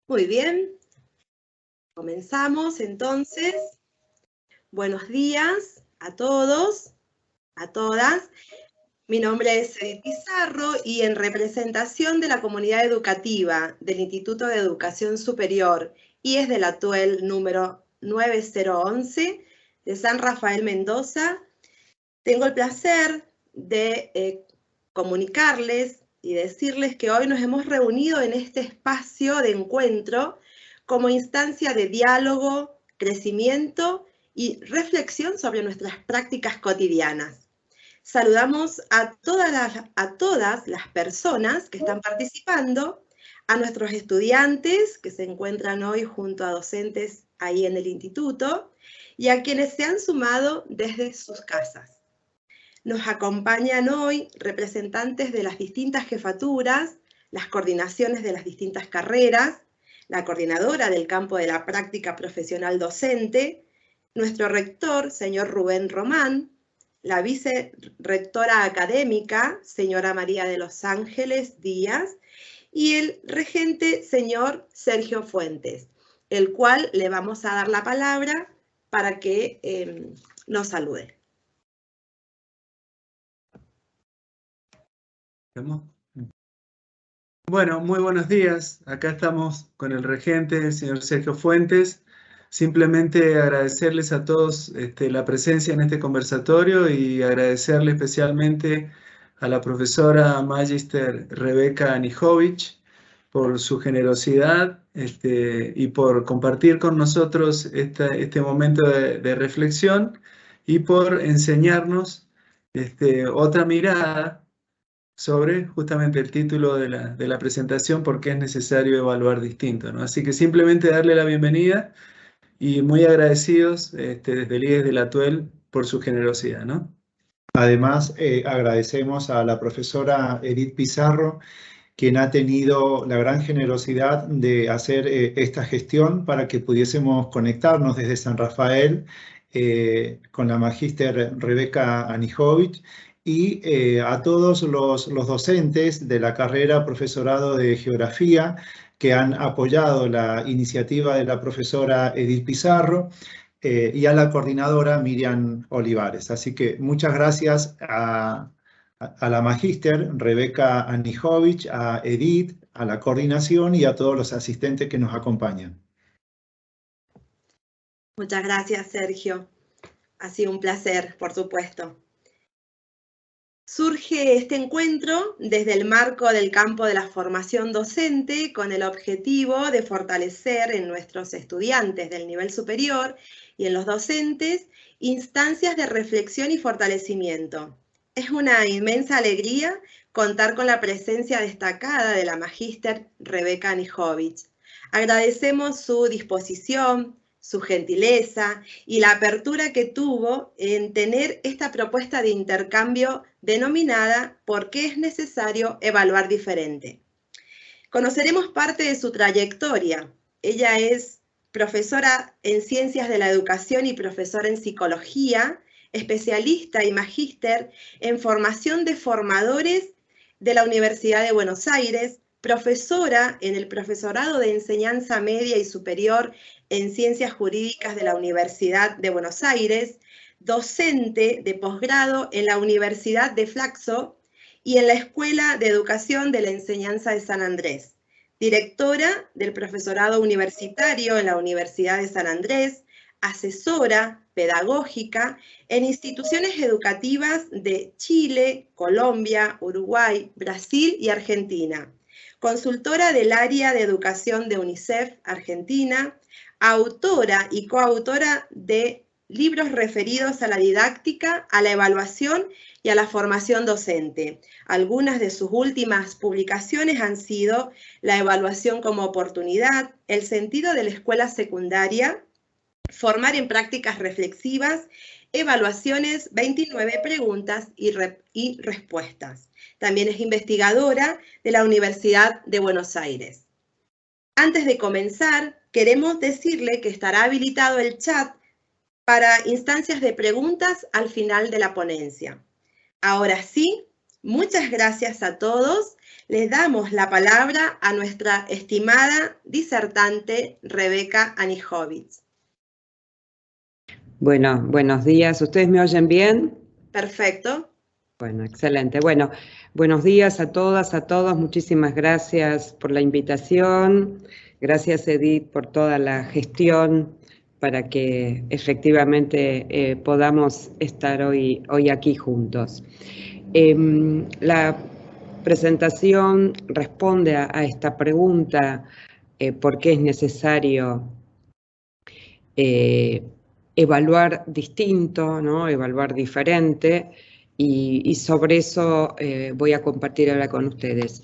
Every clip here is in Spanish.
Muy bien, comenzamos entonces. Buenos días a todos, a todas. Mi nombre es Edith Pizarro y en representación de la comunidad educativa del Instituto de Educación Superior y es de la TUEL número 9011 de San Rafael Mendoza, tengo el placer de comunicarles y decirles que hoy nos hemos reunido en este espacio de encuentro como instancia de diálogo, crecimiento y reflexión sobre nuestras prácticas cotidianas. Saludamos a todas las personas que están participando, a nuestros estudiantes que se encuentran hoy junto a docentes ahí en el instituto y a quienes se han sumado desde sus casas. Nos acompañan hoy representantes de las distintas jefaturas, las coordinaciones de las distintas carreras, la coordinadora del campo de la práctica profesional docente, nuestro rector, señor Rubén Román, la vicerrectora académica, señora María de los Ángeles Díaz, y el regente, señor Sergio Fuentes, el cual le vamos a dar la palabra para que nos salude. Bueno, muy buenos días. Acá estamos con el regente, el señor Sergio Fuentes. Simplemente agradecerles a todos la presencia en este conversatorio y agradecerle especialmente a la profesora Magister Rebeca Anijovic por su generosidad y por compartir con nosotros este momento de reflexión y por enseñarnos otra mirada sobre justamente el título de la presentación, por qué es necesario evaluar distinto, ¿no? Así que simplemente darle la bienvenida y muy agradecidos desde el IES de la TUEL por su generosidad, ¿no? Además, agradecemos a la profesora Edith Pizarro, quien ha tenido la gran generosidad de hacer esta gestión para que pudiésemos conectarnos desde San Rafael con la magíster Rebeca Anijovic y a todos los docentes de la carrera Profesorado de Geografía que han apoyado la iniciativa de la profesora Edith Pizarro y a la coordinadora Miriam Olivares. Así que muchas gracias a la magíster Rebeca Anijovic, a Edith, a la coordinación y a todos los asistentes que nos acompañan. Muchas gracias, Sergio. Ha sido un placer, por supuesto. Surge este encuentro desde el marco del campo de la formación docente con el objetivo de fortalecer en nuestros estudiantes del nivel superior y en los docentes instancias de reflexión y fortalecimiento. Es una inmensa alegría contar con la presencia destacada de la magíster Rebeca Anijovic. Agradecemos su disposición, su gentileza y la apertura que tuvo en tener esta propuesta de intercambio denominada ¿Por qué es necesario evaluar diferente? Conoceremos parte de su trayectoria. Ella es profesora en Ciencias de la Educación y profesora en Psicología, especialista y magíster en formación de formadores de la Universidad de Buenos Aires, profesora en el Profesorado de Enseñanza Media y Superior en Ciencias Jurídicas de la Universidad de Buenos Aires, docente de posgrado en la Universidad de Flaxo y en la Escuela de Educación de la Enseñanza de San Andrés, directora del Profesorado Universitario en la Universidad de San Andrés, asesora pedagógica en instituciones educativas de Chile, Colombia, Uruguay, Brasil y Argentina, consultora del área de educación de UNICEF Argentina, autora y coautora de libros referidos a la didáctica, a la evaluación y a la formación docente. Algunas de sus últimas publicaciones han sido La evaluación como oportunidad, El sentido de la escuela secundaria, Formar en prácticas reflexivas, Evaluaciones, 29 preguntas y respuestas. También es investigadora de la Universidad de Buenos Aires. Antes de comenzar, queremos decirle que estará habilitado el chat para instancias de preguntas al final de la ponencia. Ahora sí, Muchas gracias a todos. Les damos la palabra a nuestra estimada disertante Rebeca Anijovic. Bueno, buenos días. ¿Ustedes me oyen bien? Perfecto. Bueno, excelente. Bueno, buenos días a todas, a todos. Muchísimas gracias por la invitación. Gracias, Edith, por toda la gestión para que efectivamente podamos estar hoy aquí juntos. La presentación responde a esta pregunta, ¿por qué es necesario evaluar distinto, ¿no? Evaluar diferente? Y sobre eso voy a compartir ahora con ustedes.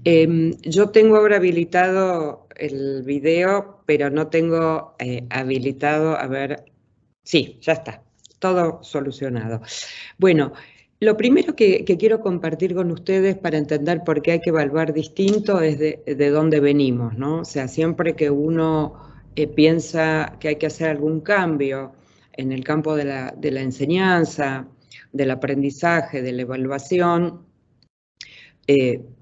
Yo tengo ahora habilitado el video, pero no tengo habilitado, a ver, sí, ya está, todo solucionado. Bueno, lo primero que quiero compartir con ustedes para entender por qué hay que evaluar distinto es de dónde venimos, ¿no? O sea, siempre que uno piensa que hay que hacer algún cambio en el campo de la enseñanza, del aprendizaje, de la evaluación,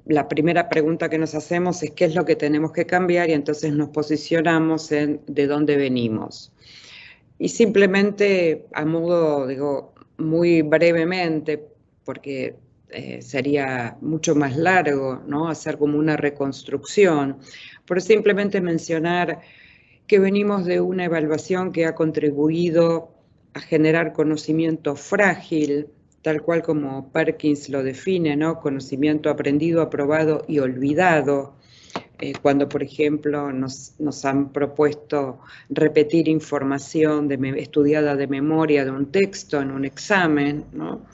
la primera pregunta que nos hacemos es qué es lo que tenemos que cambiar y entonces nos posicionamos en de dónde venimos. Y simplemente, a modo, digo, muy brevemente, porque sería mucho más largo, ¿no? Hacer como una reconstrucción, pero simplemente mencionar que venimos de una evaluación que ha contribuido a generar conocimiento frágil, tal cual como Perkins lo define, ¿no? Conocimiento aprendido, aprobado y olvidado. Cuando, por ejemplo, nos han propuesto repetir información estudiada de memoria de un texto en un examen, ¿no?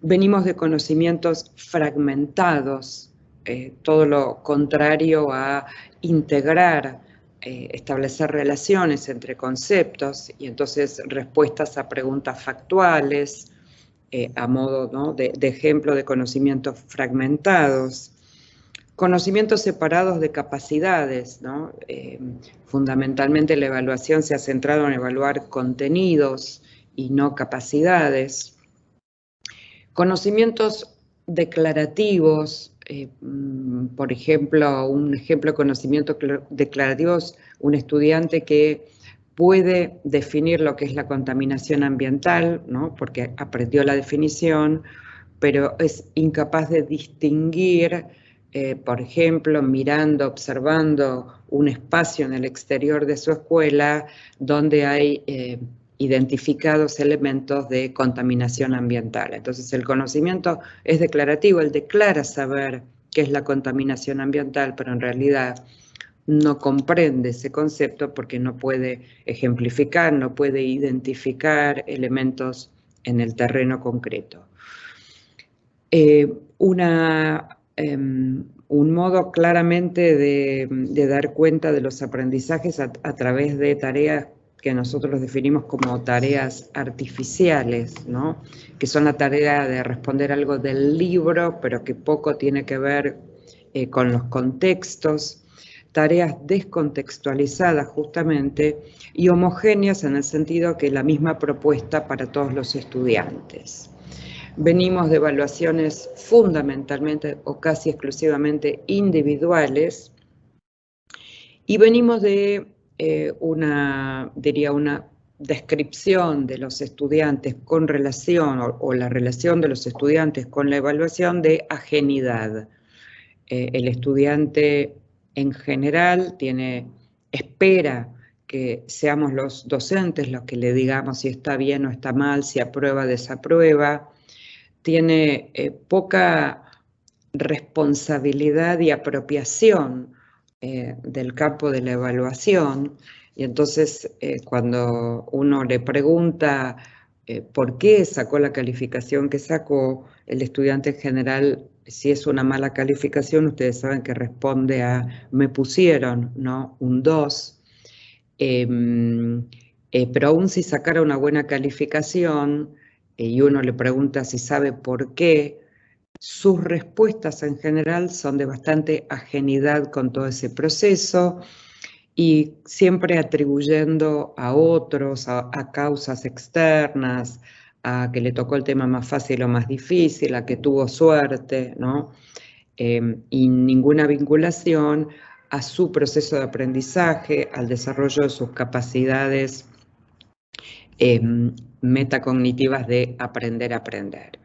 Venimos de conocimientos fragmentados, todo lo contrario a integrar, establecer relaciones entre conceptos y entonces respuestas a preguntas factuales, a modo, ¿no? de ejemplo de conocimientos fragmentados. Conocimientos separados de capacidades, ¿no? Fundamentalmente la evaluación se ha centrado en evaluar contenidos y no capacidades. Conocimientos declarativos, por ejemplo, un ejemplo de conocimientos declarativos, un estudiante que puede definir lo que es la contaminación ambiental, ¿no? Porque aprendió la definición, pero es incapaz de distinguir, por ejemplo, mirando, observando un espacio en el exterior de su escuela donde hay identificados elementos de contaminación ambiental. Entonces el conocimiento es declarativo, él declara saber qué es la contaminación ambiental, pero en realidad no comprende ese concepto porque no puede ejemplificar, no puede identificar elementos en el terreno concreto. Un modo claramente de dar cuenta de los aprendizajes a través de tareas que nosotros definimos como tareas artificiales, ¿no? Que son la tarea de responder algo del libro, pero que poco tiene que ver con los contextos, tareas descontextualizadas justamente y homogéneas en el sentido que la misma propuesta para todos los estudiantes. Venimos de evaluaciones fundamentalmente o casi exclusivamente individuales y venimos de una descripción de los estudiantes con relación o la relación de los estudiantes con la evaluación de ajenidad. El estudiante en general espera que seamos los docentes los que le digamos si está bien o está mal, si aprueba o desaprueba. Tiene poca responsabilidad y apropiación del campo de la evaluación y entonces cuando uno le pregunta por qué sacó la calificación que sacó, el estudiante en general, si es una mala calificación, ustedes saben que responde a me pusieron, ¿no? Un 2. Pero aún si sacara una buena calificación y uno le pregunta si sabe por qué, sus respuestas en general son de bastante ajenidad con todo ese proceso y siempre atribuyendo a otros, a causas externas, a que le tocó el tema más fácil o más difícil, a que tuvo suerte, ¿no? Y ninguna vinculación a su proceso de aprendizaje, al desarrollo de sus capacidades metacognitivas de aprender a aprender.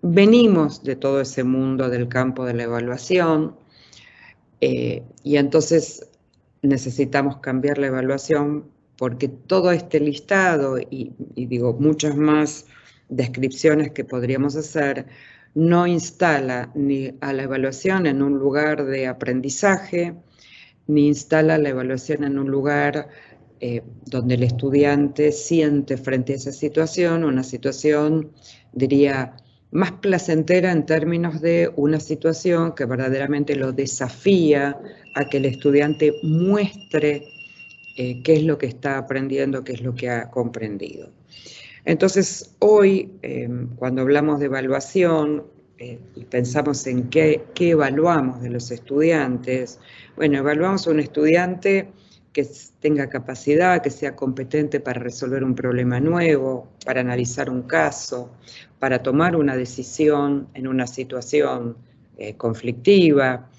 Venimos de todo ese mundo del campo de la evaluación y entonces necesitamos cambiar la evaluación porque todo este listado y digo muchas más descripciones que podríamos hacer no instala ni a la evaluación en un lugar de aprendizaje, ni instala la evaluación en un lugar donde el estudiante siente frente a esa situación una situación, diría, más placentera en términos de una situación que verdaderamente lo desafía a que el estudiante muestre qué es lo que está aprendiendo, qué es lo que ha comprendido. Entonces, hoy, cuando hablamos de evaluación y pensamos en qué evaluamos de los estudiantes, bueno, evaluamos a un estudiante que tenga capacidad, que sea competente para resolver un problema nuevo, para analizar un caso, para tomar una decisión en una situación conflictiva,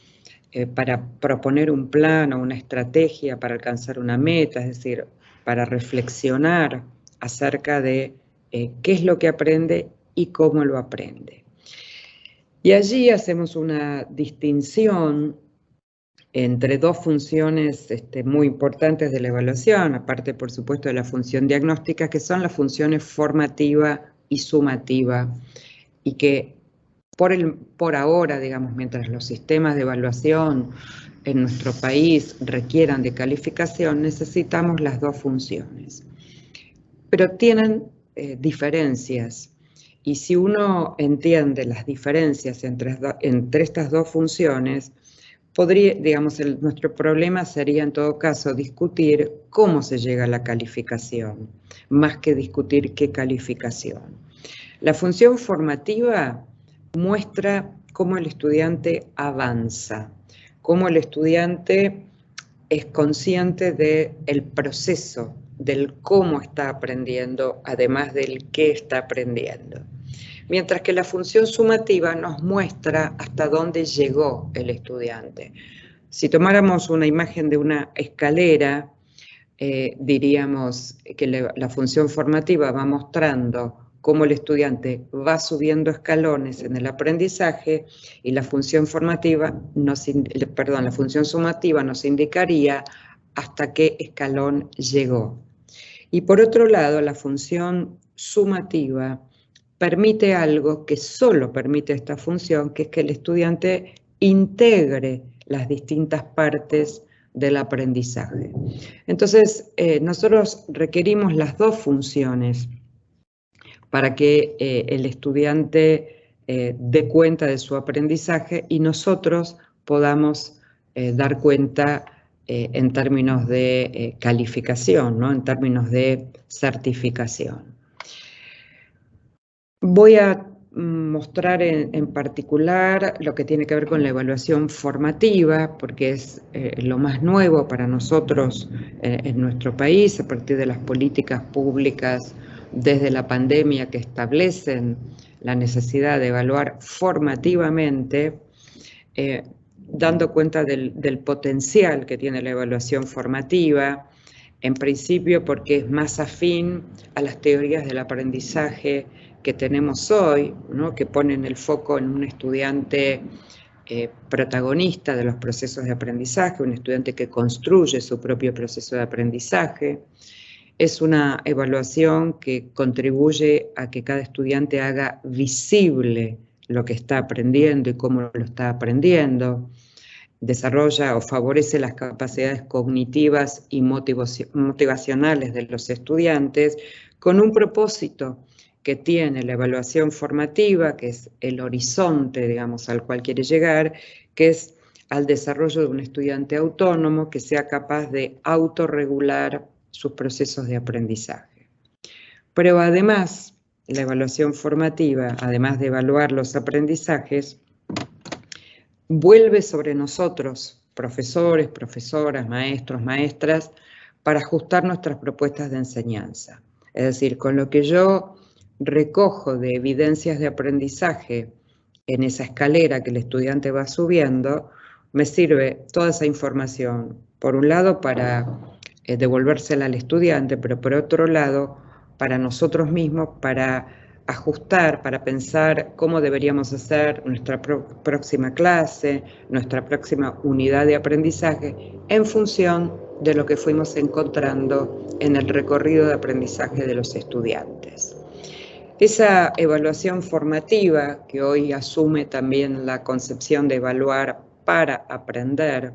para proponer un plan o una estrategia para alcanzar una meta, es decir, para reflexionar acerca de qué es lo que aprende y cómo lo aprende. Y allí hacemos una distinción entre dos funciones muy importantes de la evaluación, aparte por supuesto de la función diagnóstica, que son las funciones formativa y sumativa, y que por ahora, digamos, mientras los sistemas de evaluación en nuestro país requieran de calificación, necesitamos las dos funciones. Pero tienen diferencias, y si uno entiende las diferencias entre estas dos funciones, digamos, nuestro problema sería en todo caso discutir cómo se llega a la calificación, más que discutir qué calificación. La función formativa muestra cómo el estudiante avanza, cómo el estudiante es consciente del proceso, del cómo está aprendiendo, además del qué está aprendiendo. Mientras que la función sumativa nos muestra hasta dónde llegó el estudiante. Si tomáramos una imagen de una escalera, diríamos que la función formativa va mostrando cómo el estudiante va subiendo escalones en el aprendizaje y la función sumativa nos indicaría hasta qué escalón llegó. Y por otro lado, la función sumativa permite algo que solo permite esta función, que es que el estudiante integre las distintas partes del aprendizaje. Entonces, nosotros requerimos las dos funciones para que el estudiante dé cuenta de su aprendizaje y nosotros podamos dar cuenta en términos de calificación, ¿no? En términos de certificación. Voy a mostrar en particular lo que tiene que ver con la evaluación formativa, porque es lo más nuevo para nosotros en nuestro país, a partir de las políticas públicas desde la pandemia que establecen la necesidad de evaluar formativamente, dando cuenta del potencial que tiene la evaluación formativa, en principio porque es más afín a las teorías del aprendizaje que tenemos hoy, ¿no? Que ponen el foco en un estudiante protagonista de los procesos de aprendizaje, un estudiante que construye su propio proceso de aprendizaje. Es una evaluación que contribuye a que cada estudiante haga visible lo que está aprendiendo y cómo lo está aprendiendo. Desarrolla o favorece las capacidades cognitivas y motivacionales de los estudiantes con un propósito que tiene la evaluación formativa, que es el horizonte, digamos, al cual quiere llegar, que es al desarrollo de un estudiante autónomo que sea capaz de autorregular sus procesos de aprendizaje. Pero además, la evaluación formativa, además de evaluar los aprendizajes, vuelve sobre nosotros, profesores, profesoras, maestros, maestras, para ajustar nuestras propuestas de enseñanza. Es decir, con lo que yo recojo de evidencias de aprendizaje en esa escalera que el estudiante va subiendo, me sirve toda esa información, por un lado para devolvérsela al estudiante, pero por otro lado para nosotros mismos, para ajustar, para pensar cómo deberíamos hacer nuestra próxima clase, nuestra próxima unidad de aprendizaje, en función de lo que fuimos encontrando en el recorrido de aprendizaje de los estudiantes. Esa evaluación formativa, que hoy asume también la concepción de evaluar para aprender,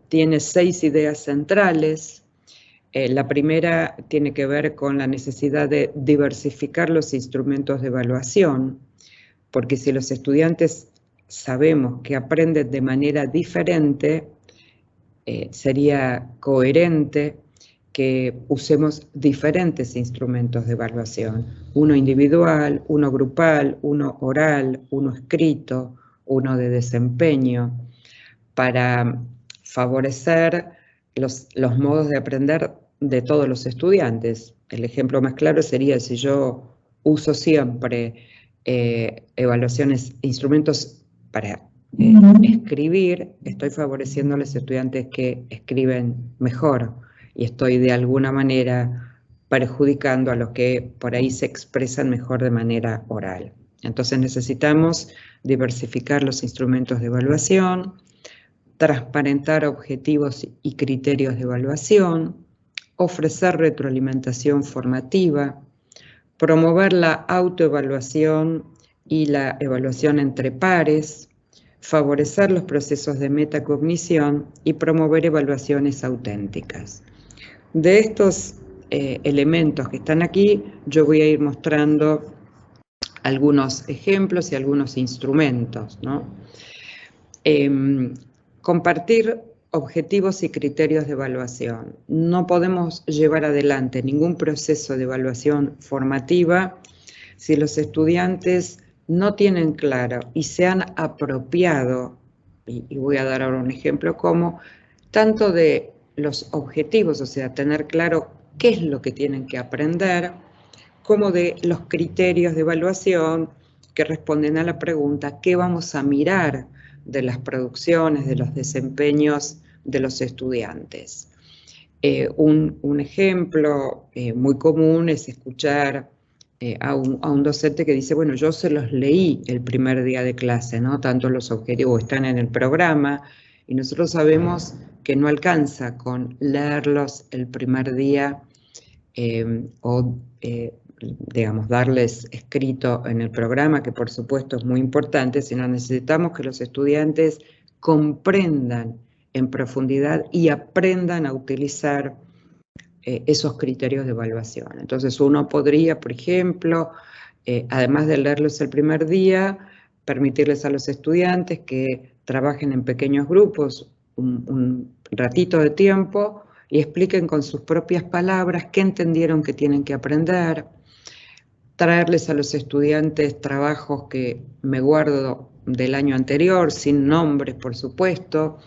tiene 6 ideas centrales. La primera tiene que ver con la necesidad de diversificar los instrumentos de evaluación, porque si los estudiantes sabemos que aprenden de manera diferente, sería coherente que usemos diferentes instrumentos de evaluación, uno individual, uno grupal, uno oral, uno escrito, uno de desempeño, para favorecer los modos de aprender de todos los estudiantes. El ejemplo más claro sería si yo uso siempre instrumentos para escribir, estoy favoreciendo a los estudiantes que escriben mejor y estoy de alguna manera perjudicando a los que por ahí se expresan mejor de manera oral. Entonces necesitamos diversificar los instrumentos de evaluación, transparentar objetivos y criterios de evaluación, ofrecer retroalimentación formativa, promover la autoevaluación y la evaluación entre pares, favorecer los procesos de metacognición y promover evaluaciones auténticas. De estos elementos que están aquí, yo voy a ir mostrando algunos ejemplos y algunos instrumentos, ¿no? Compartir objetivos y criterios de evaluación. No podemos llevar adelante ningún proceso de evaluación formativa si los estudiantes no tienen claro y se han apropiado, y voy a dar ahora un ejemplo como, tanto de los objetivos, o sea, tener claro qué es lo que tienen que aprender, como de los criterios de evaluación que responden a la pregunta ¿qué vamos a mirar de las producciones, de los desempeños de los estudiantes? Un ejemplo muy común es escuchar a un docente que dice, bueno, yo se los leí el primer día de clase, ¿no? Tanto los objetivos están en el programa, y nosotros sabemos que no alcanza con leerlos el primer día digamos, darles escrito en el programa, que por supuesto es muy importante, sino necesitamos que los estudiantes comprendan en profundidad y aprendan a utilizar esos criterios de evaluación. Entonces uno podría, por ejemplo, además de leerlos el primer día, permitirles a los estudiantes que trabajen en pequeños grupos un ratito de tiempo y expliquen con sus propias palabras qué entendieron que tienen que aprender, traerles a los estudiantes trabajos que me guardo del año anterior, sin nombres, por supuesto,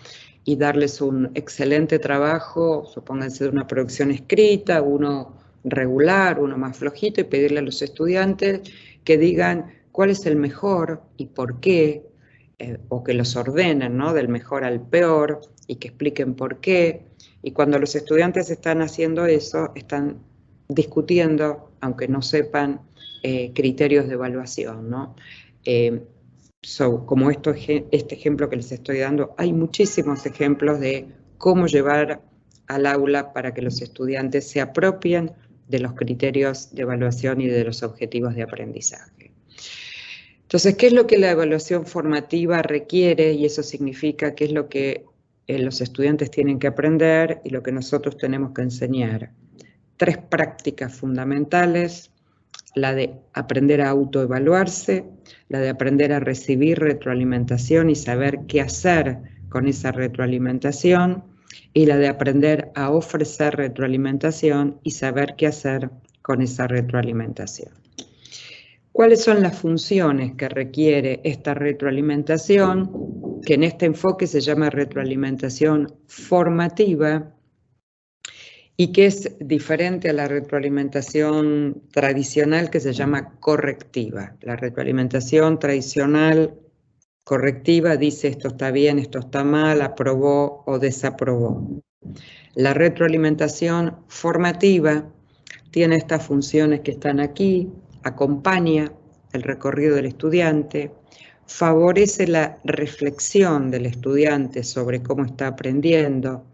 y darles un excelente trabajo, supónganse de una producción escrita, uno regular, uno más flojito, y pedirle a los estudiantes que digan cuál es el mejor y por qué, o que los ordenen, ¿no? Del mejor al peor, y que expliquen por qué. Y cuando los estudiantes están haciendo eso, están discutiendo, aunque no sepan, criterios de evaluación, ¿no? Como este ejemplo que les estoy dando, hay muchísimos ejemplos de cómo llevar al aula para que los estudiantes se apropien de los criterios de evaluación y de los objetivos de aprendizaje. Entonces, ¿qué es lo que la evaluación formativa requiere? Y eso significa qué es lo que los estudiantes tienen que aprender y lo que nosotros tenemos que enseñar. 3 prácticas fundamentales: la de aprender a autoevaluarse, la de aprender a recibir retroalimentación y saber qué hacer con esa retroalimentación, y la de aprender a ofrecer retroalimentación y saber qué hacer con esa retroalimentación. ¿Cuáles son las funciones que requiere esta retroalimentación, que en este enfoque se llama retroalimentación formativa, y que es diferente a la retroalimentación tradicional que se llama correctiva. La retroalimentación tradicional correctiva dice esto está bien, esto está mal, aprobó o desaprobó. La retroalimentación formativa tiene estas funciones que están aquí, acompaña el recorrido del estudiante, favorece la reflexión del estudiante sobre cómo está aprendiendo,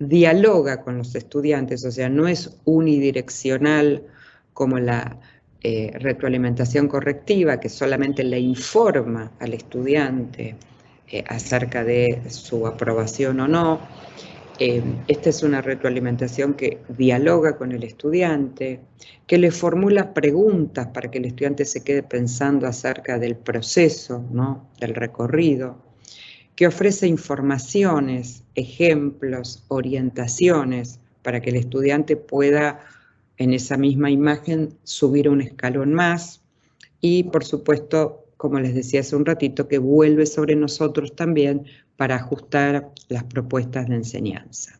dialoga con los estudiantes, o sea, no es unidireccional como la retroalimentación correctiva, que solamente le informa al estudiante acerca de su aprobación o no. Esta es una retroalimentación que dialoga con el estudiante, que le formula preguntas para que el estudiante se quede pensando acerca del proceso, ¿no?, del recorrido, que ofrece informaciones, ejemplos, orientaciones para que el estudiante pueda, en esa misma imagen, subir un escalón más y, por supuesto, como les decía hace un ratito, que vuelve sobre nosotros también para ajustar las propuestas de enseñanza.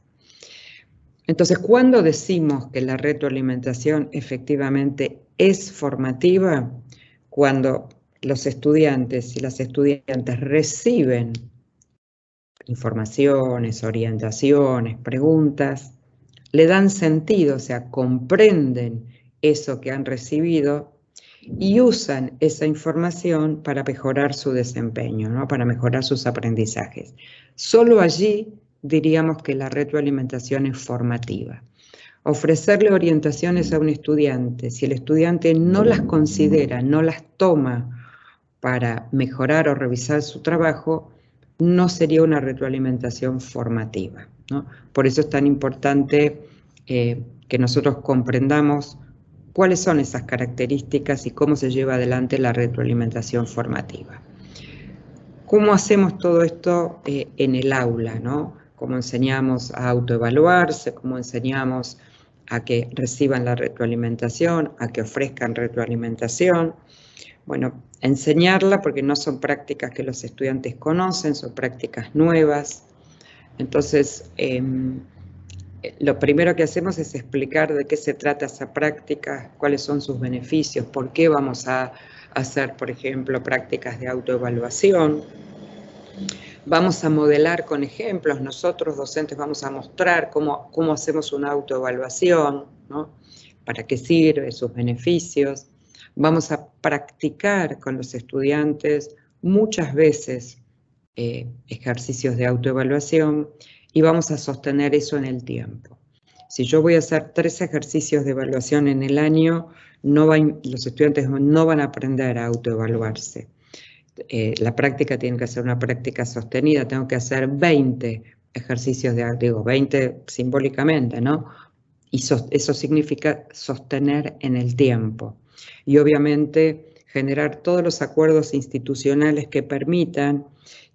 Entonces, ¿cuándo decimos que la retroalimentación efectivamente es formativa? Cuando los estudiantes y las estudiantes reciben informaciones, orientaciones, preguntas, le dan sentido, o sea, comprenden eso que han recibido y usan esa información para mejorar su desempeño, ¿no?, para mejorar sus aprendizajes. Solo allí diríamos que la retroalimentación es formativa. Ofrecerle orientaciones a un estudiante, si el estudiante no las considera, no las toma para mejorar o revisar su trabajo, no sería una retroalimentación formativa, ¿no? Por eso es tan importante que nosotros comprendamos cuáles son esas características y cómo se lleva adelante la retroalimentación formativa. ¿Cómo hacemos todo esto en el aula, ¿no? ¿Cómo enseñamos a autoevaluarse? ¿Cómo enseñamos a que reciban la retroalimentación, a que ofrezcan retroalimentación? Bueno, enseñarla porque no son prácticas que los estudiantes conocen, son prácticas nuevas. Entonces, lo primero que hacemos es explicar de qué se trata esa práctica, cuáles son sus beneficios, por qué vamos a hacer, por ejemplo, prácticas de autoevaluación. Vamos a modelar con ejemplos, nosotros docentes vamos a mostrar cómo hacemos una autoevaluación, ¿no?, para qué sirve, sus beneficios. Vamos a practicar con los estudiantes muchas veces ejercicios de autoevaluación y vamos a sostener eso en el tiempo. Si yo voy a hacer 3 ejercicios de evaluación en el año, los estudiantes no van a aprender a autoevaluarse. La práctica tiene que ser una práctica sostenida, tengo que hacer 20 ejercicios digo 20 simbólicamente, ¿no? Y eso significa sostener en el tiempo. Y obviamente generar todos los acuerdos institucionales que permitan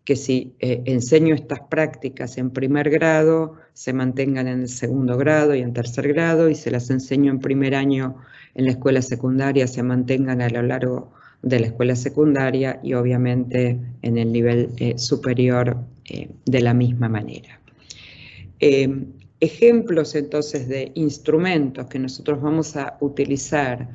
que si enseño estas prácticas en primer grado, se mantengan en el segundo grado y en tercer grado, y si las enseño en primer año en la escuela secundaria, se mantengan a lo largo de la escuela secundaria y obviamente en el nivel superior de la misma manera. Ejemplos entonces de instrumentos que nosotros vamos a utilizar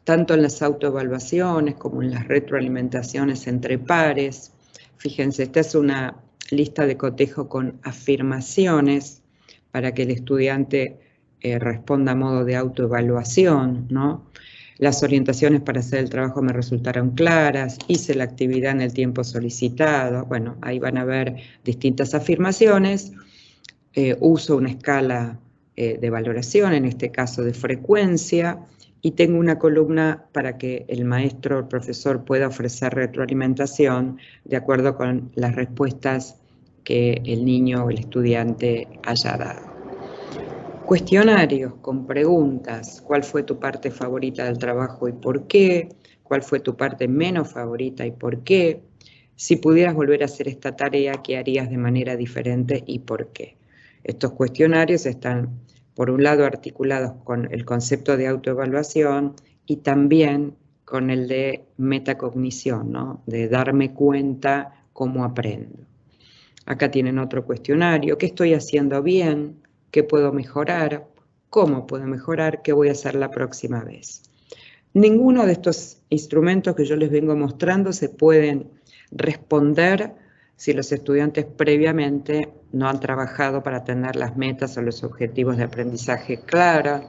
tanto en las autoevaluaciones como en las retroalimentaciones entre pares. Fíjense, esta es una lista de cotejo con afirmaciones para que el estudiante responda a modo de autoevaluación, ¿no? Las orientaciones para hacer el trabajo me resultaron claras, hice la actividad en el tiempo solicitado. Bueno, ahí van a ver distintas afirmaciones. Uso una escala de valoración, en este caso de frecuencia, y tengo una columna para que el maestro o el profesor pueda ofrecer retroalimentación de acuerdo con las respuestas que el niño o el estudiante haya dado. Cuestionarios con preguntas: ¿cuál fue tu parte favorita del trabajo y por qué? ¿Cuál fue tu parte menos favorita y por qué? Si pudieras volver a hacer esta tarea, ¿qué harías de manera diferente y por qué? Estos cuestionarios están, por un lado, articulados con el concepto de autoevaluación y también con el de metacognición, ¿no?, de darme cuenta cómo aprendo. Acá tienen otro cuestionario: ¿qué estoy haciendo bien? ¿Qué puedo mejorar? cómo puedo mejorar, qué voy a hacer la próxima vez. Ninguno de estos instrumentos que yo les vengo mostrando se pueden responder si los estudiantes previamente no han trabajado para tener las metas o los objetivos de aprendizaje claros,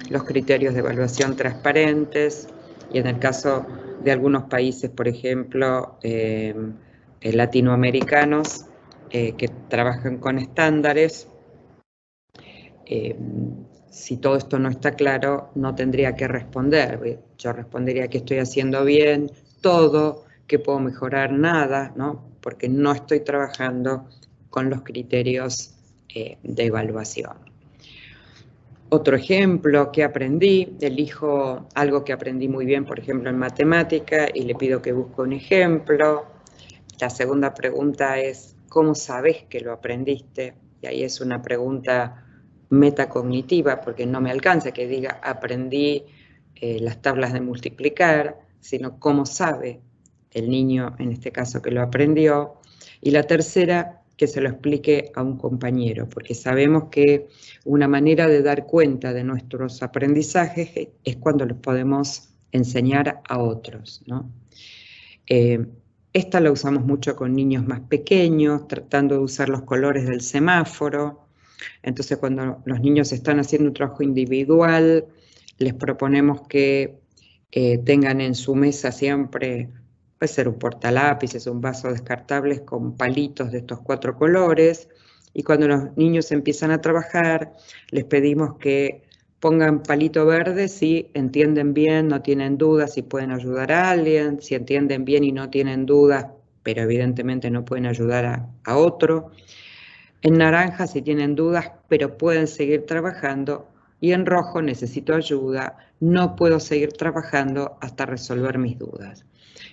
los criterios de evaluación transparentes, y en el caso de algunos países, por ejemplo, latinoamericanos, que trabajan con estándares, si todo esto no está claro, no tendría que responder. Yo respondería que estoy haciendo bien todo, que puedo mejorar nada, ¿no? Porque no estoy trabajando con los criterios de evaluación. Otro ejemplo que aprendí, elijo algo que aprendí muy bien, por ejemplo, en matemática, y le pido que busque un ejemplo. La segunda pregunta es, ¿cómo sabes que lo aprendiste? Y ahí es una pregunta metacognitiva, porque no me alcanza que diga aprendí las tablas de multiplicar, sino cómo sabe el niño, en este caso, que lo aprendió. Y la tercera, que se lo explique a un compañero, porque sabemos que una manera de dar cuenta de nuestros aprendizajes es cuando los podemos enseñar a otros, ¿no? Esta la usamos mucho con niños más pequeños, tratando de usar los colores del semáforo. Entonces, cuando los niños están haciendo un trabajo individual, les proponemos que tengan en su mesa siempre, puede ser un portalápices, un vaso descartable con palitos de estos 4 colores, y cuando los niños empiezan a trabajar, les pedimos que pongan palito verde si entienden bien, no tienen dudas, si pueden ayudar a alguien, si entienden bien y no tienen dudas, pero evidentemente no pueden ayudar a otro. En naranja si tienen dudas, pero pueden seguir trabajando. Y en rojo necesito ayuda, no puedo seguir trabajando hasta resolver mis dudas.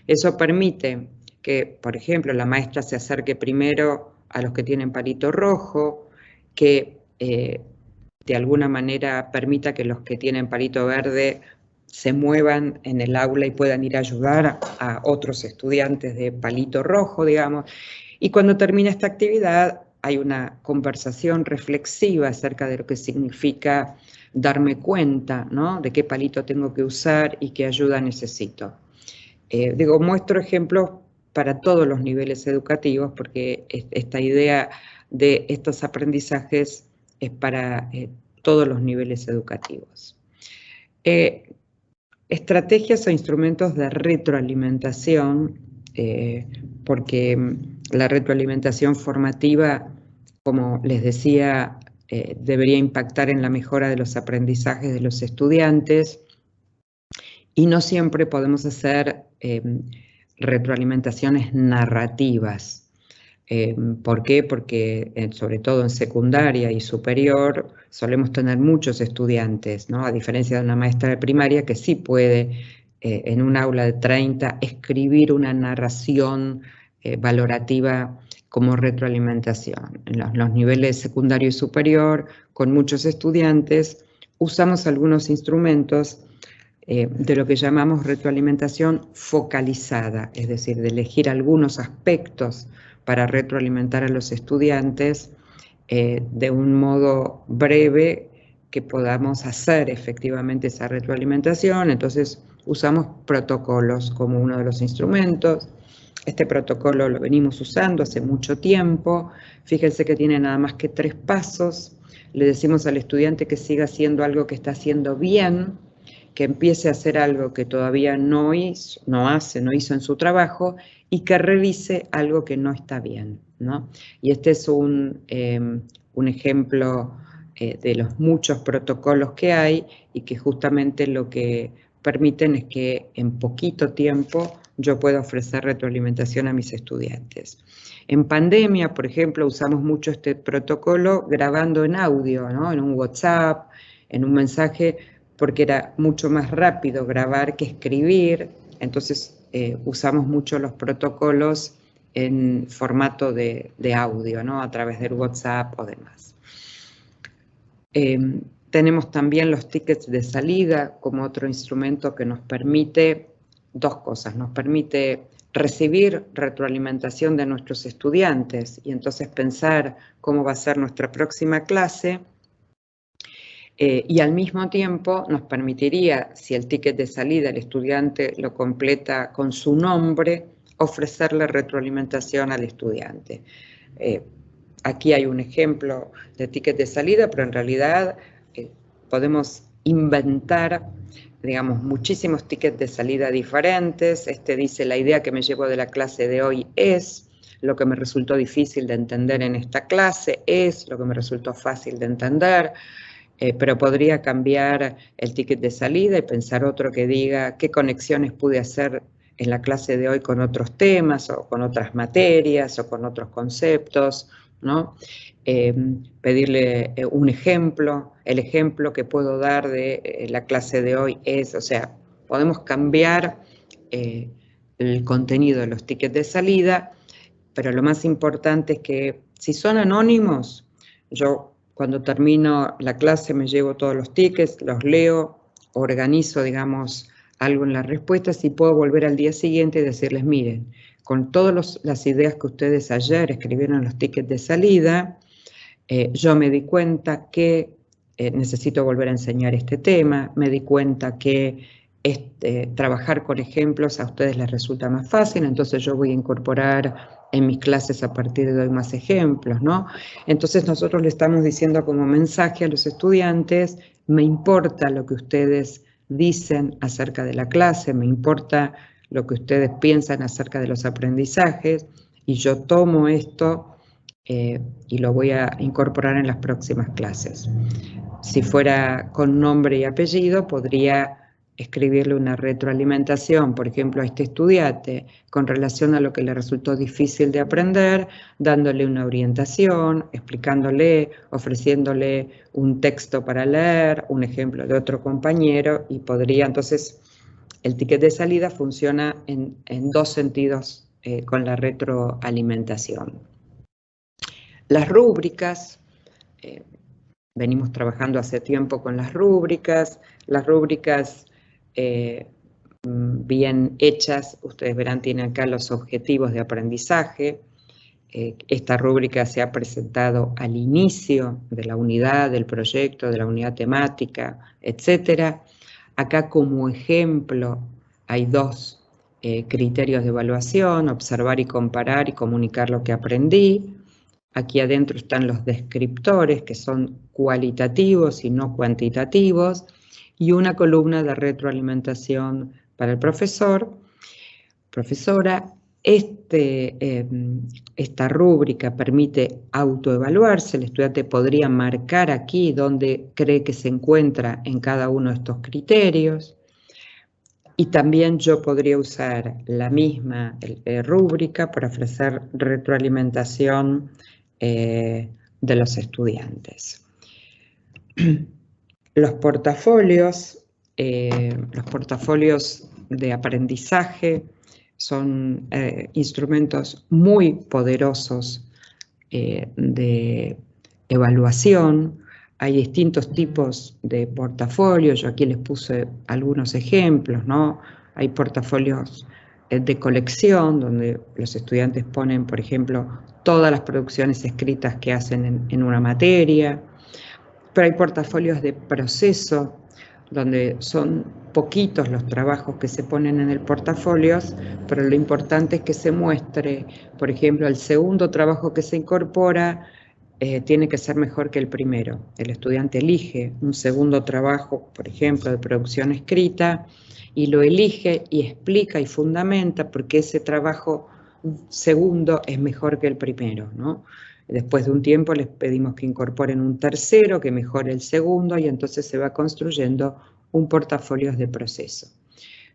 Eso permite que, por ejemplo, la maestra se acerque primero a los que tienen palito rojo, que de alguna manera permita que los que tienen palito verde se muevan en el aula y puedan ir a ayudar a otros estudiantes de palito rojo, digamos. Y cuando termina esta actividad, hay una conversación reflexiva acerca de lo que significa darme cuenta, ¿no? De qué palito tengo que usar y qué ayuda necesito. Muestro ejemplos para todos los niveles educativos, porque esta idea de estos aprendizajes es para todos los niveles educativos. Estrategias o instrumentos de retroalimentación, porque la retroalimentación formativa, como les decía, debería impactar en la mejora de los aprendizajes de los estudiantes, y no siempre podemos hacer retroalimentaciones narrativas. ¿Por qué? Porque sobre todo en secundaria y superior solemos tener muchos estudiantes, ¿no? A diferencia de una maestra de primaria que sí puede en un aula de 30 escribir una narración valorativa como retroalimentación. En los niveles secundario y superior, con muchos estudiantes, usamos algunos instrumentos de lo que llamamos retroalimentación focalizada, es decir, de elegir algunos aspectos para retroalimentar a los estudiantes de un modo breve que podamos hacer efectivamente esa retroalimentación. Entonces usamos protocolos como uno de los instrumentos. Este protocolo lo venimos usando hace mucho tiempo. Fíjense que tiene nada más que 3 pasos. Le decimos al estudiante que siga haciendo algo que está haciendo bien, que empiece a hacer algo que todavía no hizo en su trabajo, y que revise algo que no está bien, ¿no? Y este es un ejemplo de los muchos protocolos que hay y que justamente lo que permiten es que en poquito tiempo yo pueda ofrecer retroalimentación a mis estudiantes. En pandemia, por ejemplo, usamos mucho este protocolo grabando en audio, ¿no? En un WhatsApp, en un mensaje, porque era mucho más rápido grabar que escribir. Entonces usamos mucho los protocolos en formato de audio, ¿no? A través del WhatsApp o demás. Tenemos también los tickets de salida como otro instrumento que nos permite 2 cosas. Nos permite recibir retroalimentación de nuestros estudiantes y entonces pensar cómo va a ser nuestra próxima clase. Y al mismo tiempo nos permitiría, si el ticket de salida el estudiante lo completa con su nombre, ofrecerle retroalimentación al estudiante. Aquí hay un ejemplo de ticket de salida, pero en realidad podemos inventar, digamos, muchísimos tickets de salida diferentes. Este dice: la idea que me llevo de la clase de hoy es, lo que me resultó difícil de entender en esta clase es, lo que me resultó fácil de entender. Pero podría cambiar el ticket de salida y pensar otro que diga qué conexiones pude hacer en la clase de hoy con otros temas o con otras materias o con otros conceptos, ¿no? Pedirle un ejemplo, el ejemplo que puedo dar de la clase de hoy es, o sea, podemos cambiar el contenido de los tickets de salida, pero lo más importante es que si son anónimos, yo cuando termino la clase me llevo todos los tickets, los leo, organizo, digamos, algo en las respuestas y puedo volver al día siguiente y decirles: miren, con todas las ideas que ustedes ayer escribieron en los tickets de salida, yo me di cuenta que necesito volver a enseñar este tema, me di cuenta que trabajar con ejemplos a ustedes les resulta más fácil, entonces yo voy a incorporar en mis clases a partir de hoy más ejemplos, ¿no? Entonces nosotros le estamos diciendo como mensaje a los estudiantes: me importa lo que ustedes dicen acerca de la clase, me importa lo que ustedes piensan acerca de los aprendizajes, y yo tomo esto y lo voy a incorporar en las próximas clases. Si fuera con nombre y apellido, podría escribirle una retroalimentación, por ejemplo, a este estudiante con relación a lo que le resultó difícil de aprender, dándole una orientación, explicándole, ofreciéndole un texto para leer, un ejemplo de otro compañero, y podría, entonces, el ticket de salida funciona en dos sentidos con la retroalimentación. Las rúbricas, venimos trabajando hace tiempo con las rúbricas bien hechas, ustedes verán, tienen acá los objetivos de aprendizaje. Esta rúbrica se ha presentado al inicio de la unidad, del proyecto, de la unidad temática, etc. Acá como ejemplo hay dos criterios de evaluación: observar y comparar y comunicar lo que aprendí. Aquí adentro están los descriptores, que son cualitativos y no cuantitativos, y una columna de retroalimentación para el profesor. Profesora, esta rúbrica permite autoevaluarse. El estudiante podría marcar aquí dónde cree que se encuentra en cada uno de estos criterios. Y también yo podría usar la misma rúbrica para ofrecer retroalimentación de los estudiantes. Los portafolios de aprendizaje son instrumentos muy poderosos de evaluación. Hay distintos tipos de portafolios, yo aquí les puse algunos ejemplos, ¿no? Hay portafolios de colección, donde los estudiantes ponen, por ejemplo, todas las producciones escritas que hacen en una materia. Pero hay portafolios de proceso, donde son poquitos los trabajos que se ponen en el portafolio, pero lo importante es que se muestre, por ejemplo, el segundo trabajo que se incorpora tiene que ser mejor que el primero. El estudiante elige un segundo trabajo, por ejemplo, de producción escrita, y lo elige y explica y fundamenta por qué ese trabajo segundo es mejor que el primero, ¿no? Después de un tiempo les pedimos que incorporen un tercero que mejore el segundo, y entonces se va construyendo un portafolio de proceso.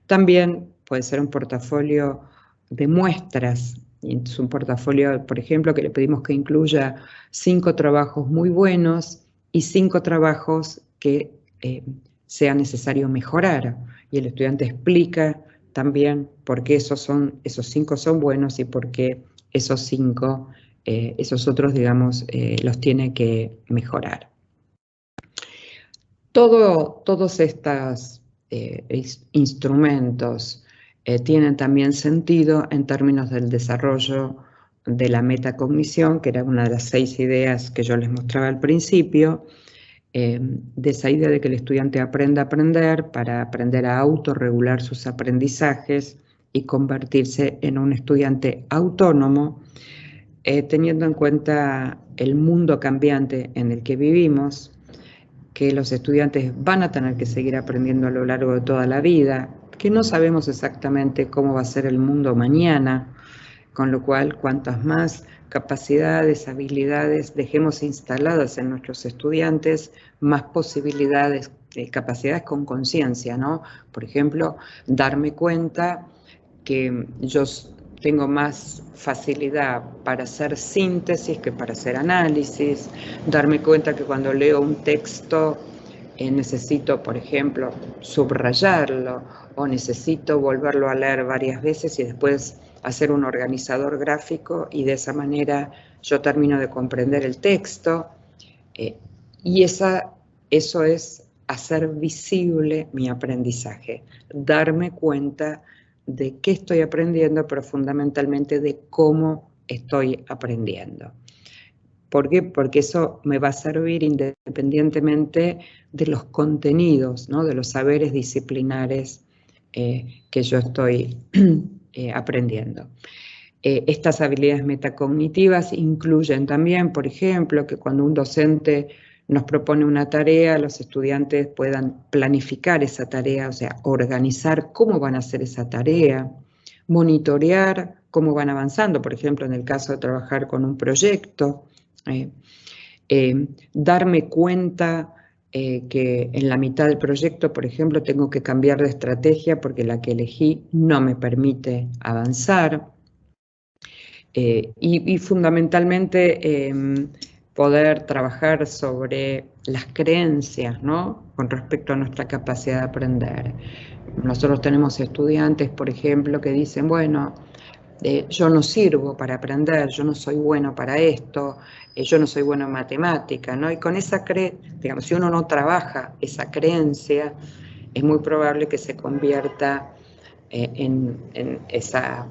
También puede ser un portafolio de muestras. Y entonces un portafolio, por ejemplo, que le pedimos que incluya 5 trabajos muy buenos y 5 trabajos que sea necesario mejorar. Y el estudiante explica también por qué esos 5 son buenos y por qué esos 5, esos otros, digamos, los tiene que mejorar. Todos estos instrumentos tienen también sentido en términos del desarrollo de la metacognición, que era una de las 6 ideas que yo les mostraba al principio, de esa idea de que el estudiante aprenda a aprender para aprender a autorregular sus aprendizajes y convertirse en un estudiante autónomo, teniendo en cuenta el mundo cambiante en el que vivimos, que los estudiantes van a tener que seguir aprendiendo a lo largo de toda la vida, que no sabemos exactamente cómo va a ser el mundo mañana, con lo cual cuantas más capacidades, habilidades dejemos instaladas en nuestros estudiantes, más posibilidades, capacidades con conciencia, ¿no? Por ejemplo, darme cuenta que yo tengo más facilidad para hacer síntesis que para hacer análisis, darme cuenta que cuando leo un texto necesito, por ejemplo, subrayarlo o necesito volverlo a leer varias veces y después hacer un organizador gráfico y de esa manera yo termino de comprender el texto. Y eso es hacer visible mi aprendizaje, darme cuenta de qué estoy aprendiendo, pero fundamentalmente de cómo estoy aprendiendo. ¿Por qué? Porque eso me va a servir independientemente de los contenidos, ¿no? De los saberes disciplinares que yo estoy aprendiendo. Estas habilidades metacognitivas incluyen también, por ejemplo, que cuando un docente nos propone una tarea, los estudiantes puedan planificar esa tarea, o sea, organizar cómo van a hacer esa tarea, monitorear cómo van avanzando, por ejemplo, en el caso de trabajar con un proyecto, darme cuenta que en la mitad del proyecto, por ejemplo, tengo que cambiar de estrategia porque la que elegí no me permite avanzar, y fundamentalmente poder trabajar sobre las creencias, ¿no? Con respecto a nuestra capacidad de aprender. Nosotros tenemos estudiantes, por ejemplo, que dicen, bueno, yo no sirvo para aprender, yo no soy bueno para esto, yo no soy bueno en matemática, ¿no? Y con esa digamos, si uno no trabaja esa creencia, es muy probable que se convierta en esa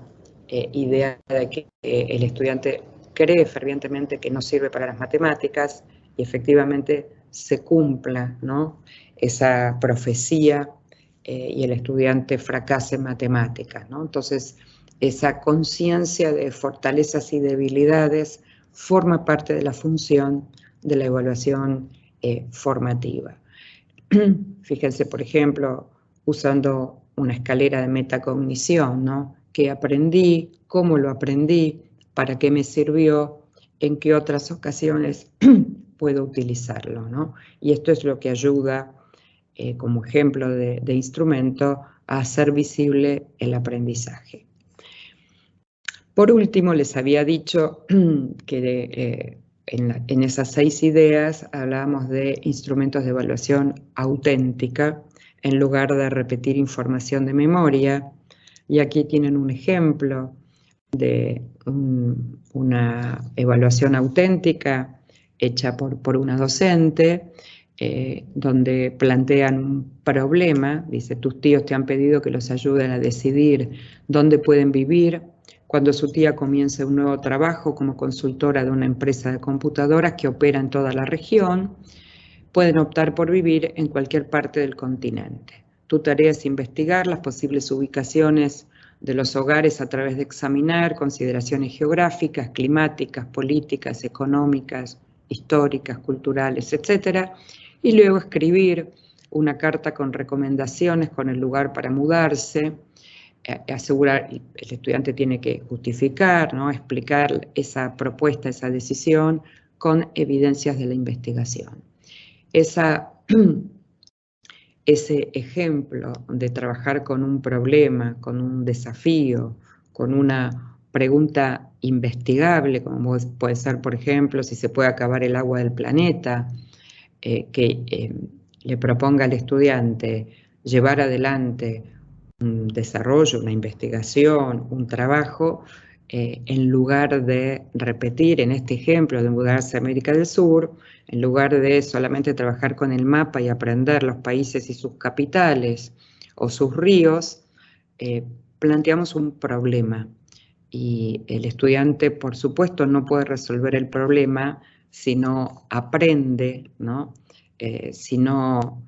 idea de que el estudiante cree fervientemente que no sirve para las matemáticas y efectivamente se cumpla, ¿no? Esa profecía y el estudiante fracase en matemáticas, ¿no? Entonces, esa conciencia de fortalezas y debilidades forma parte de la función de la evaluación formativa. Fíjense, por ejemplo, usando una escalera de metacognición, ¿no? ¿Qué aprendí? ¿Cómo lo aprendí? ¿Para qué me sirvió? ¿En qué otras ocasiones puedo utilizarlo, ¿no? Y esto es lo que ayuda, como ejemplo de instrumento, a hacer visible el aprendizaje. Por último, les había dicho que en esas 6 ideas hablábamos de instrumentos de evaluación auténtica en lugar de repetir información de memoria. Y aquí tienen un ejemplo de una evaluación auténtica hecha por una docente, donde plantean un problema. Dice, tus tíos te han pedido que los ayuden a decidir dónde pueden vivir cuando su tía comience un nuevo trabajo como consultora de una empresa de computadoras que opera en toda la región. Pueden optar por vivir en cualquier parte del continente. Tu tarea es investigar las posibles ubicaciones de los hogares a través de examinar consideraciones geográficas, climáticas, políticas, económicas, históricas, culturales, etc. Y luego escribir una carta con recomendaciones con el lugar para mudarse, asegurar, el estudiante tiene que justificar, ¿no? Explicar esa propuesta, esa decisión con evidencias de la investigación. Ese ejemplo de trabajar con un problema, con un desafío, con una pregunta investigable, como puede ser, por ejemplo, si se puede acabar el agua del planeta, que le proponga al estudiante llevar adelante un desarrollo, una investigación, un trabajo, en lugar de repetir en este ejemplo de mudarse a América del Sur, en lugar de solamente trabajar con el mapa y aprender los países y sus capitales o sus ríos, planteamos un problema. Y el estudiante, por supuesto, no puede resolver el problema si no aprende, ¿no? si no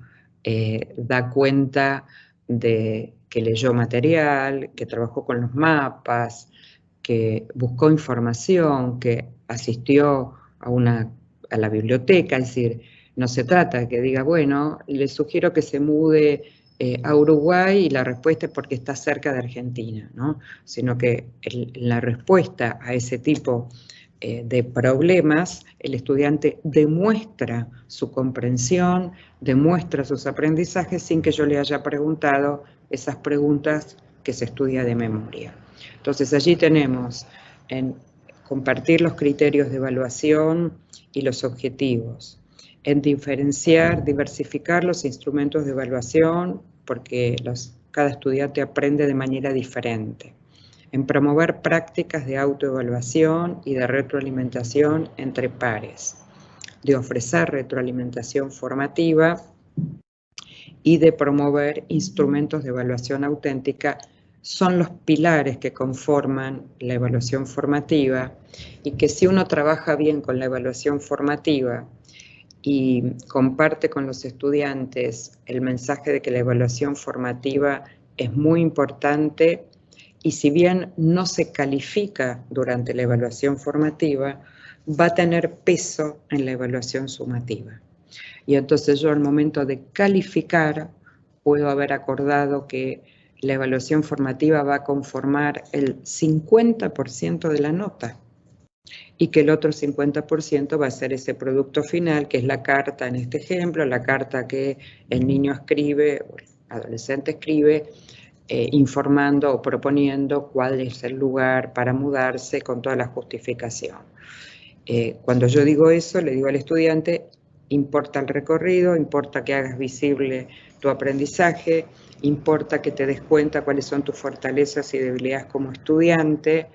da cuenta de que leyó material, que trabajó con los mapas, que buscó información, que asistió a la biblioteca, es decir, no se trata de que diga, bueno, le sugiero que se mude a Uruguay y la respuesta es porque está cerca de Argentina, ¿no? Sino que la respuesta a ese tipo de problemas, el estudiante demuestra su comprensión, demuestra sus aprendizajes sin que yo le haya preguntado esas preguntas que se estudia de memoria. Entonces allí tenemos en compartir los criterios de evaluación y los objetivos, en diferenciar, diversificar los instrumentos de evaluación porque cada estudiante aprende de manera diferente, en promover prácticas de autoevaluación y de retroalimentación entre pares, de ofrecer retroalimentación formativa y de promover instrumentos de evaluación auténtica son los pilares que conforman la evaluación formativa y que si uno trabaja bien con la evaluación formativa y comparte con los estudiantes el mensaje de que la evaluación formativa es muy importante y si bien no se califica durante la evaluación formativa, va a tener peso en la evaluación sumativa. Y entonces yo al momento de calificar puedo haber acordado que la evaluación formativa va a conformar el 50% de la nota y que el otro 50% va a ser ese producto final, que es la carta en este ejemplo, la carta que el niño escribe, o el adolescente escribe, informando o proponiendo cuál es el lugar para mudarse con toda la justificación. Cuando yo digo eso, le digo al estudiante, importa el recorrido, importa que hagas visible tu aprendizaje, importa que te des cuenta cuáles son tus fortalezas y debilidades como estudiante,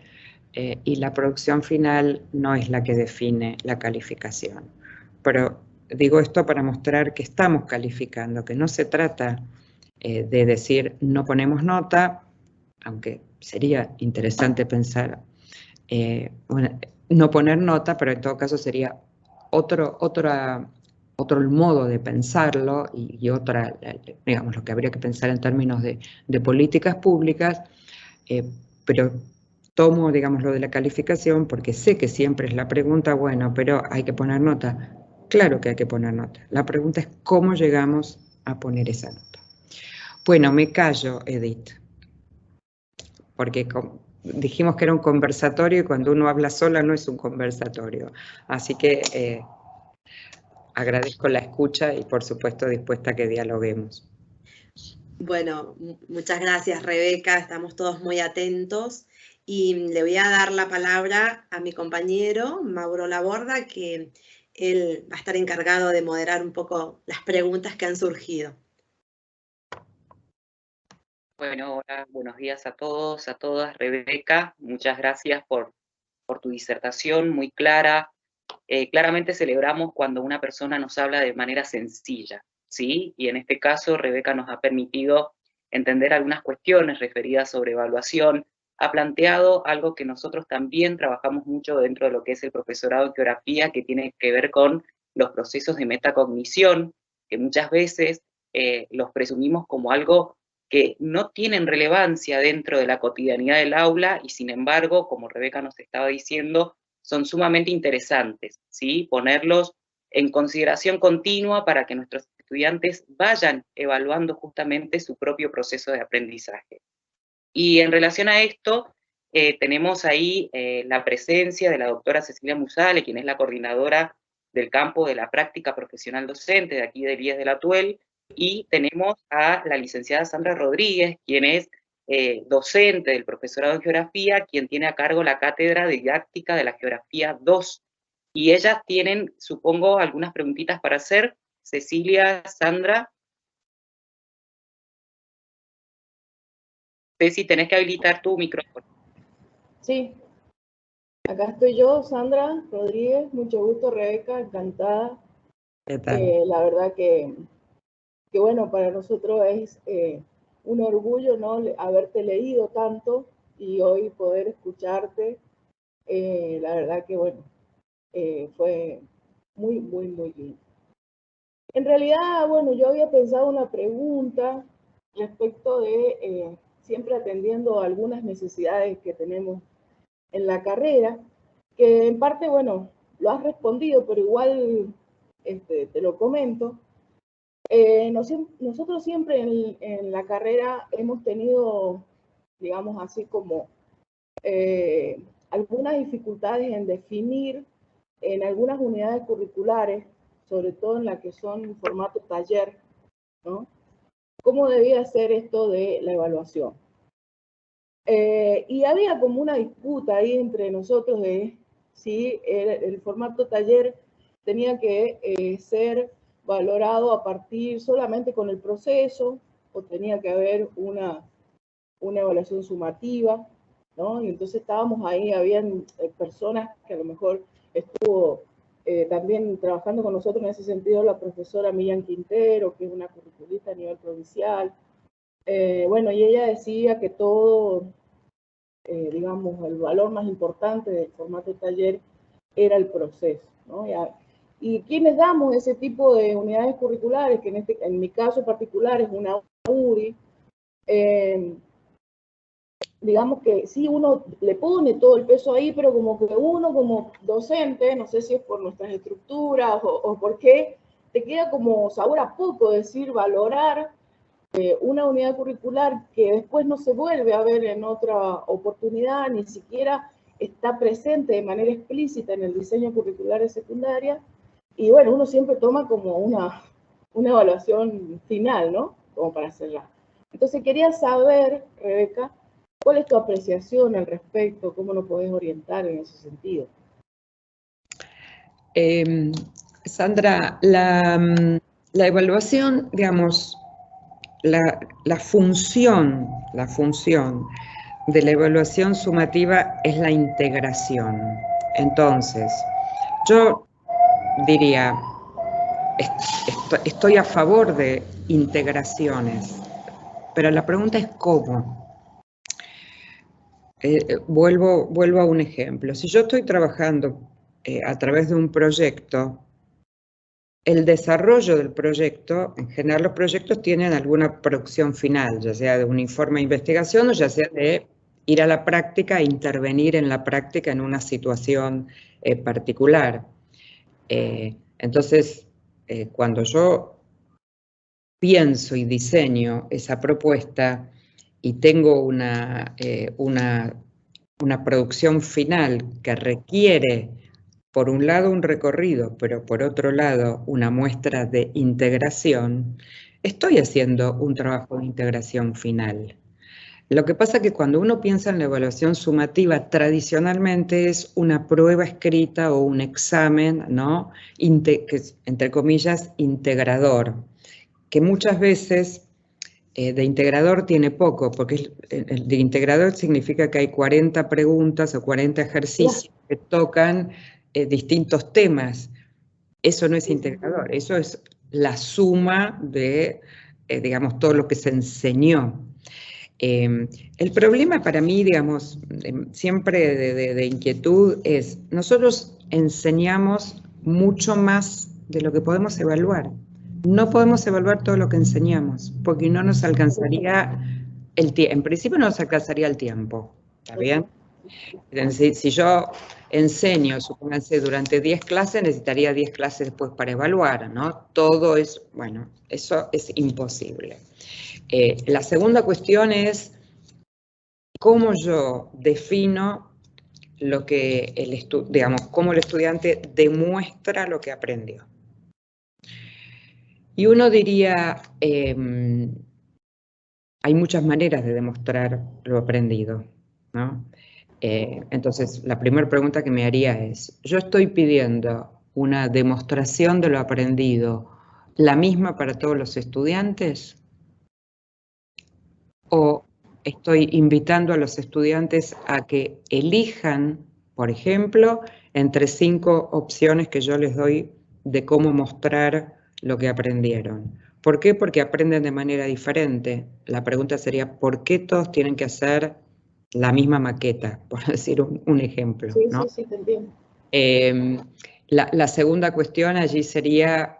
y la producción final no es la que define la calificación. Pero digo esto para mostrar que estamos calificando, que no se trata de decir no ponemos nota, aunque sería interesante pensar no poner nota, pero en todo caso sería otro modo de pensarlo y otra, digamos, lo que habría que pensar en términos de políticas públicas, pero tomo, digamos, lo de la calificación porque sé que siempre es la pregunta, bueno, pero hay que poner nota. Claro que hay que poner nota. La pregunta es cómo llegamos a poner esa nota. Bueno, me callo, Edith, porque dijimos que era un conversatorio y cuando uno habla sola no es un conversatorio. Así que agradezco la escucha y por supuesto dispuesta a que dialoguemos. Bueno, muchas gracias, Rebeca, estamos todos muy atentos y le voy a dar la palabra a mi compañero, Mauro Laborda, que él va a estar encargado de moderar un poco las preguntas que han surgido. Bueno, hola, buenos días a todos, a todas. Rebeca, muchas gracias por tu disertación muy clara. Claramente celebramos cuando una persona nos habla de manera sencilla, ¿sí? Y en este caso, Rebeca nos ha permitido entender algunas cuestiones referidas sobre evaluación. Ha planteado algo que nosotros también trabajamos mucho dentro de lo que es el profesorado de geografía, que tiene que ver con los procesos de metacognición, que muchas veces los presumimos como algo que no tienen relevancia dentro de la cotidianidad del aula y sin embargo, como Rebeca nos estaba diciendo, son sumamente interesantes, ¿sí? Ponerlos en consideración continua para que nuestros estudiantes vayan evaluando justamente su propio proceso de aprendizaje. Y en relación a esto, tenemos ahí la presencia de la doctora Cecilia Musale, quien es la coordinadora del campo de la práctica profesional docente de aquí del IES de la Tuel, y tenemos a la licenciada Sandra Rodríguez, quien es docente del profesorado en geografía, quien tiene a cargo la cátedra didáctica de la geografía 2. Y ellas tienen, supongo, algunas preguntitas para hacer. Cecilia, Sandra. Ceci, tenés que habilitar tu micrófono. Sí. Acá estoy yo, Sandra Rodríguez. Mucho gusto, Rebeca, encantada. ¿Qué tal? La verdad que bueno, para nosotros es un orgullo, ¿no? Haberte leído tanto y hoy poder escucharte. La verdad que, bueno, fue muy, muy, muy lindo. En realidad, bueno, yo había pensado una pregunta respecto de siempre atendiendo a algunas necesidades que tenemos en la carrera, que en parte, bueno, lo has respondido, pero igual te lo comento. Nosotros siempre en la carrera hemos tenido, digamos así como, algunas dificultades en definir en algunas unidades curriculares, sobre todo en la que son formato taller, ¿no? ¿Cómo debía ser esto de la evaluación? Y había como una disputa ahí entre nosotros de si el formato taller tenía que ser valorado a partir solamente con el proceso o tenía que haber una evaluación sumativa, ¿no? Y entonces estábamos ahí, habían personas que a lo mejor estuvo también trabajando con nosotros en ese sentido la profesora Miriam Quintero, que es una curriculista a nivel provincial. Bueno, y ella decía que todo, digamos, el valor más importante del formato taller era el proceso, ¿no? Y quienes damos ese tipo de unidades curriculares, que en mi caso particular es una UDI, digamos que sí, uno le pone todo el peso ahí, pero como que uno como docente, no sé si es por nuestras estructuras o por qué, te queda como sabor a poco decir valorar una unidad curricular que después no se vuelve a ver en otra oportunidad, ni siquiera está presente de manera explícita en el diseño curricular de secundaria, y bueno, uno siempre toma como una evaluación final, ¿no? Como para cerrar. Entonces quería saber, Rebeca, ¿cuál es tu apreciación al respecto? ¿Cómo nos podés orientar en ese sentido? Sandra, la evaluación, digamos, la función de la evaluación sumativa es la integración. Entonces, yo diría, estoy a favor de integraciones, pero la pregunta es ¿cómo? Vuelvo a un ejemplo. Si yo estoy trabajando a través de un proyecto, el desarrollo del proyecto, en general los proyectos tienen alguna producción final, ya sea de un informe de investigación o ya sea de ir a la práctica e intervenir en la práctica en una situación particular. Entonces, cuando yo pienso y diseño esa propuesta y tengo una producción final que requiere, por un lado, un recorrido, pero por otro lado, una muestra de integración, estoy haciendo un trabajo de integración final. Lo que pasa es que cuando uno piensa en la evaluación sumativa, tradicionalmente es una prueba escrita o un examen, ¿no? Que es, entre comillas, integrador, que muchas veces de integrador tiene poco, porque el de integrador significa que hay 40 preguntas o 40 ejercicios que tocan distintos temas. Eso no es integrador, eso es la suma de, digamos, todo lo que se enseñó. El problema para mí, digamos, siempre de inquietud es, nosotros enseñamos mucho más de lo que podemos evaluar. No podemos evaluar todo lo que enseñamos, porque no nos alcanzaría el tiempo. En principio no nos alcanzaría el tiempo, ¿está bien? Si yo enseño, supónganse, durante 10 clases, necesitaría 10 clases después para evaluar, ¿no? Todo es, bueno, eso es imposible. La segunda cuestión es cómo yo defino lo que digamos, cómo el estudiante demuestra lo que aprendió. Y uno diría, hay muchas maneras de demostrar lo aprendido, ¿no? Entonces, la primera pregunta que me haría es, ¿yo estoy pidiendo una demostración de lo aprendido la misma para todos los estudiantes? ¿O estoy invitando a los estudiantes a que elijan, por ejemplo, entre 5 opciones que yo les doy de cómo mostrar lo que aprendieron? ¿Por qué? Porque aprenden de manera diferente. La pregunta sería, ¿por qué todos tienen que hacer la misma maqueta? Por decir un ejemplo, Sí, ¿no? sí, te entiendo. La segunda cuestión allí sería,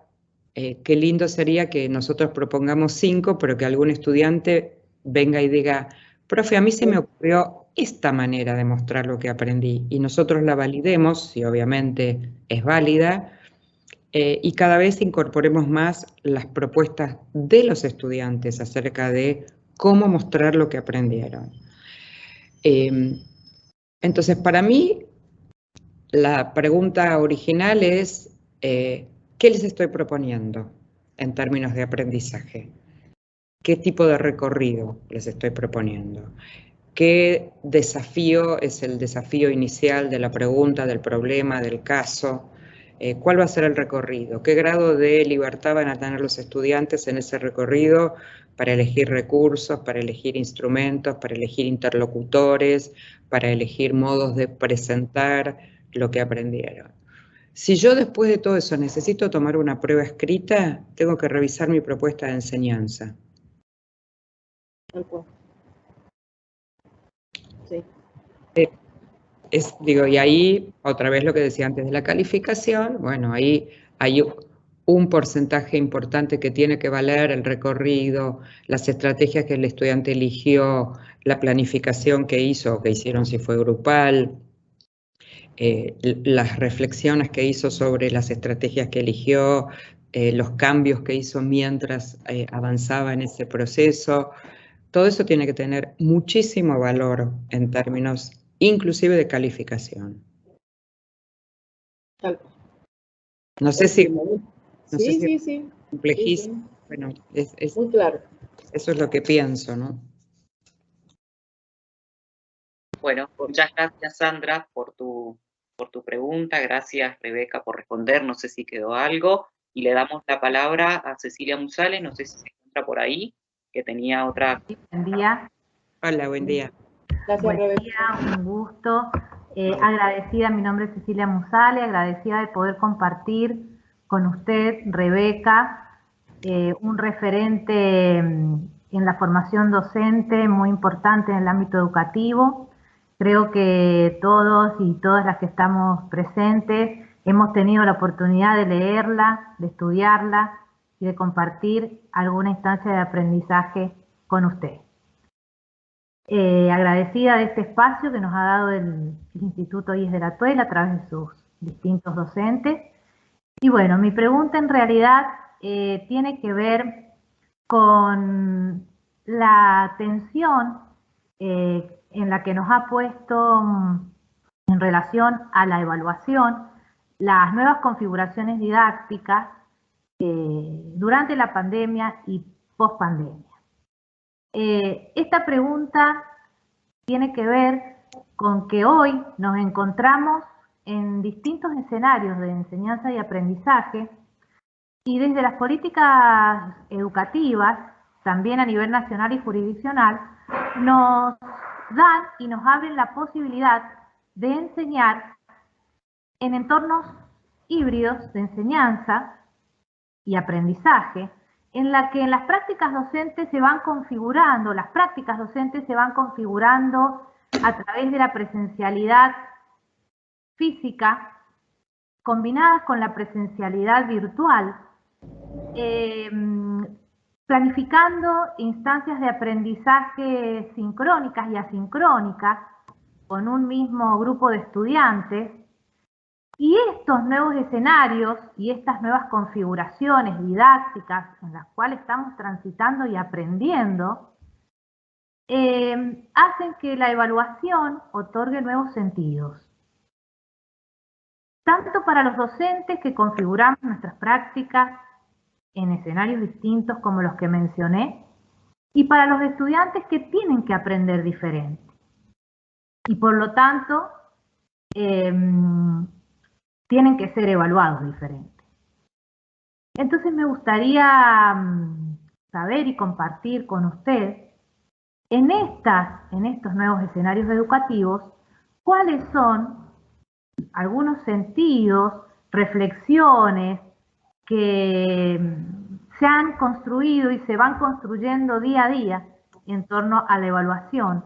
qué lindo sería que nosotros propongamos 5, pero que algún estudiante venga y diga, profe, a mí se me ocurrió esta manera de mostrar lo que aprendí, y nosotros la validemos, si obviamente es válida, y cada vez incorporemos más las propuestas de los estudiantes acerca de cómo mostrar lo que aprendieron. Entonces, para mí, la pregunta original es, ¿qué les estoy proponiendo en términos de aprendizaje? ¿Qué tipo de recorrido les estoy proponiendo? ¿Qué desafío es el desafío inicial de la pregunta, del problema, del caso? ¿Cuál va a ser el recorrido? ¿Qué grado de libertad van a tener los estudiantes en ese recorrido para elegir recursos, para elegir instrumentos, para elegir interlocutores, para elegir modos de presentar lo que aprendieron? Si yo después de todo eso necesito tomar una prueba escrita, tengo que revisar mi propuesta de enseñanza. Sí. Y ahí, otra vez lo que decía antes de la calificación, bueno, ahí hay un porcentaje importante que tiene que valer el recorrido, las estrategias que el estudiante eligió, la planificación que hizo, que hicieron si fue grupal, las reflexiones que hizo sobre las estrategias que eligió, los cambios que hizo mientras avanzaba en ese proceso. Todo eso tiene que tener muchísimo valor en términos inclusive de calificación. No sé si... Sí. Complejísimo. Sí. Bueno, muy claro. Eso es lo que pienso, ¿no? Bueno, muchas gracias, Sandra, por tu pregunta. Gracias, Rebeca, por responder. No sé si quedó algo. Y le damos la palabra a Cecilia Musales, no sé si se encuentra por ahí, que tenía otra... Buen día. Hola, buen día. Gracias, Buen Rebeca. día, un gusto. Agradecida, mi nombre es Cecilia Musales, agradecida de poder compartir con usted, Rebeca, un referente en la formación docente muy importante en el ámbito educativo. Creo que todos y todas las que estamos presentes hemos tenido la oportunidad de leerla, de estudiarla y de compartir alguna instancia de aprendizaje con usted. Agradecida de este espacio que nos ha dado el Instituto IES de la Tuela a través de sus distintos docentes. Y bueno, mi pregunta en realidad tiene que ver con la atención en la que nos ha puesto en relación a la evaluación las nuevas configuraciones didácticas durante la pandemia y post-pandemia. Esta pregunta tiene que ver con que hoy nos encontramos en distintos escenarios de enseñanza y aprendizaje y desde las políticas educativas, también a nivel nacional y jurisdiccional, nos dan y nos abren la posibilidad de enseñar en entornos híbridos de enseñanza y aprendizaje, en la que las prácticas docentes se van configurando, a través de la presencialidad física, combinadas con la presencialidad virtual, planificando instancias de aprendizaje sincrónicas y asincrónicas con un mismo grupo de estudiantes. Y estos nuevos escenarios y estas nuevas configuraciones didácticas en las cuales estamos transitando y aprendiendo, hacen que la evaluación otorgue nuevos sentidos. Tanto para los docentes que configuramos nuestras prácticas en escenarios distintos como los que mencioné, y para los estudiantes que tienen que aprender diferente. Y por lo tanto, tienen que ser evaluados diferentes. Entonces me gustaría saber y compartir con usted en estos nuevos escenarios educativos cuáles son algunos sentidos, reflexiones que se han construido y se van construyendo día a día en torno a la evaluación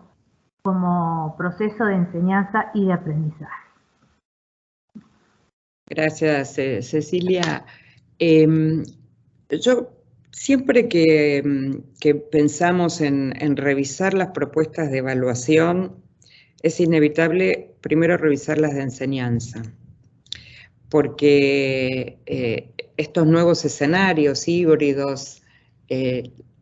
como proceso de enseñanza y de aprendizaje. Gracias, Cecilia. Yo siempre que pensamos en revisar las propuestas de evaluación, es inevitable primero revisar las de enseñanza, porque estos nuevos escenarios híbridos,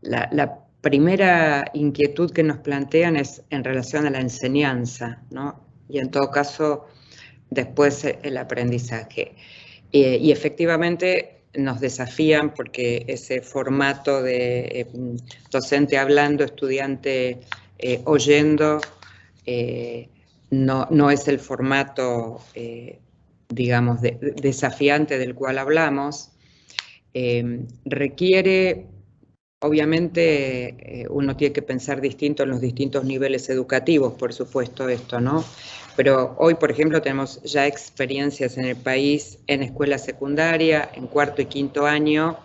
la primera inquietud que nos plantean es en relación a la enseñanza, ¿no? Y en todo caso, después el aprendizaje. Y efectivamente nos desafían porque ese formato de docente hablando, estudiante oyendo, no es el formato, digamos, desafiante del cual hablamos. Requiere, obviamente, uno tiene que pensar distinto en los distintos niveles educativos, por supuesto, esto, ¿no? Pero hoy, por ejemplo, tenemos ya experiencias en el país en escuela secundaria, en cuarto y quinto año,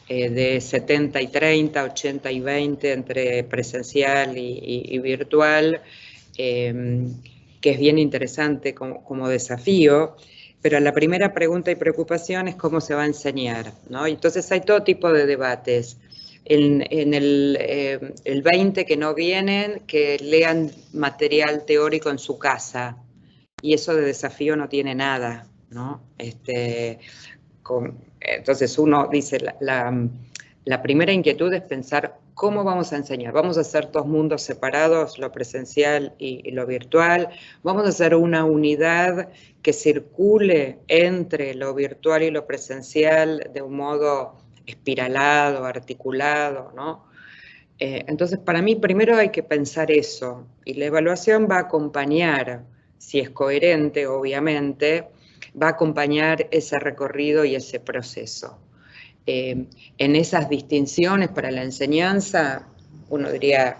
de 70 y 30, 80 y 20 entre presencial y virtual, que es bien interesante como desafío. Pero la primera pregunta y preocupación es cómo se va a enseñar, ¿no? Entonces hay todo tipo de debates. En el 20 que no vienen, que lean material teórico en su casa. Y eso de desafío no tiene nada, ¿no? Entonces uno dice, la primera inquietud es pensar cómo vamos a enseñar. ¿Vamos a hacer dos mundos separados, lo presencial y lo virtual? ¿Vamos a hacer una unidad que circule entre lo virtual y lo presencial de un modo espiralado, articulado, ¿no? Entonces, para mí, primero hay que pensar eso, y la evaluación va a acompañar, si es coherente, obviamente, va a acompañar ese recorrido y ese proceso. En esas distinciones para la enseñanza, uno diría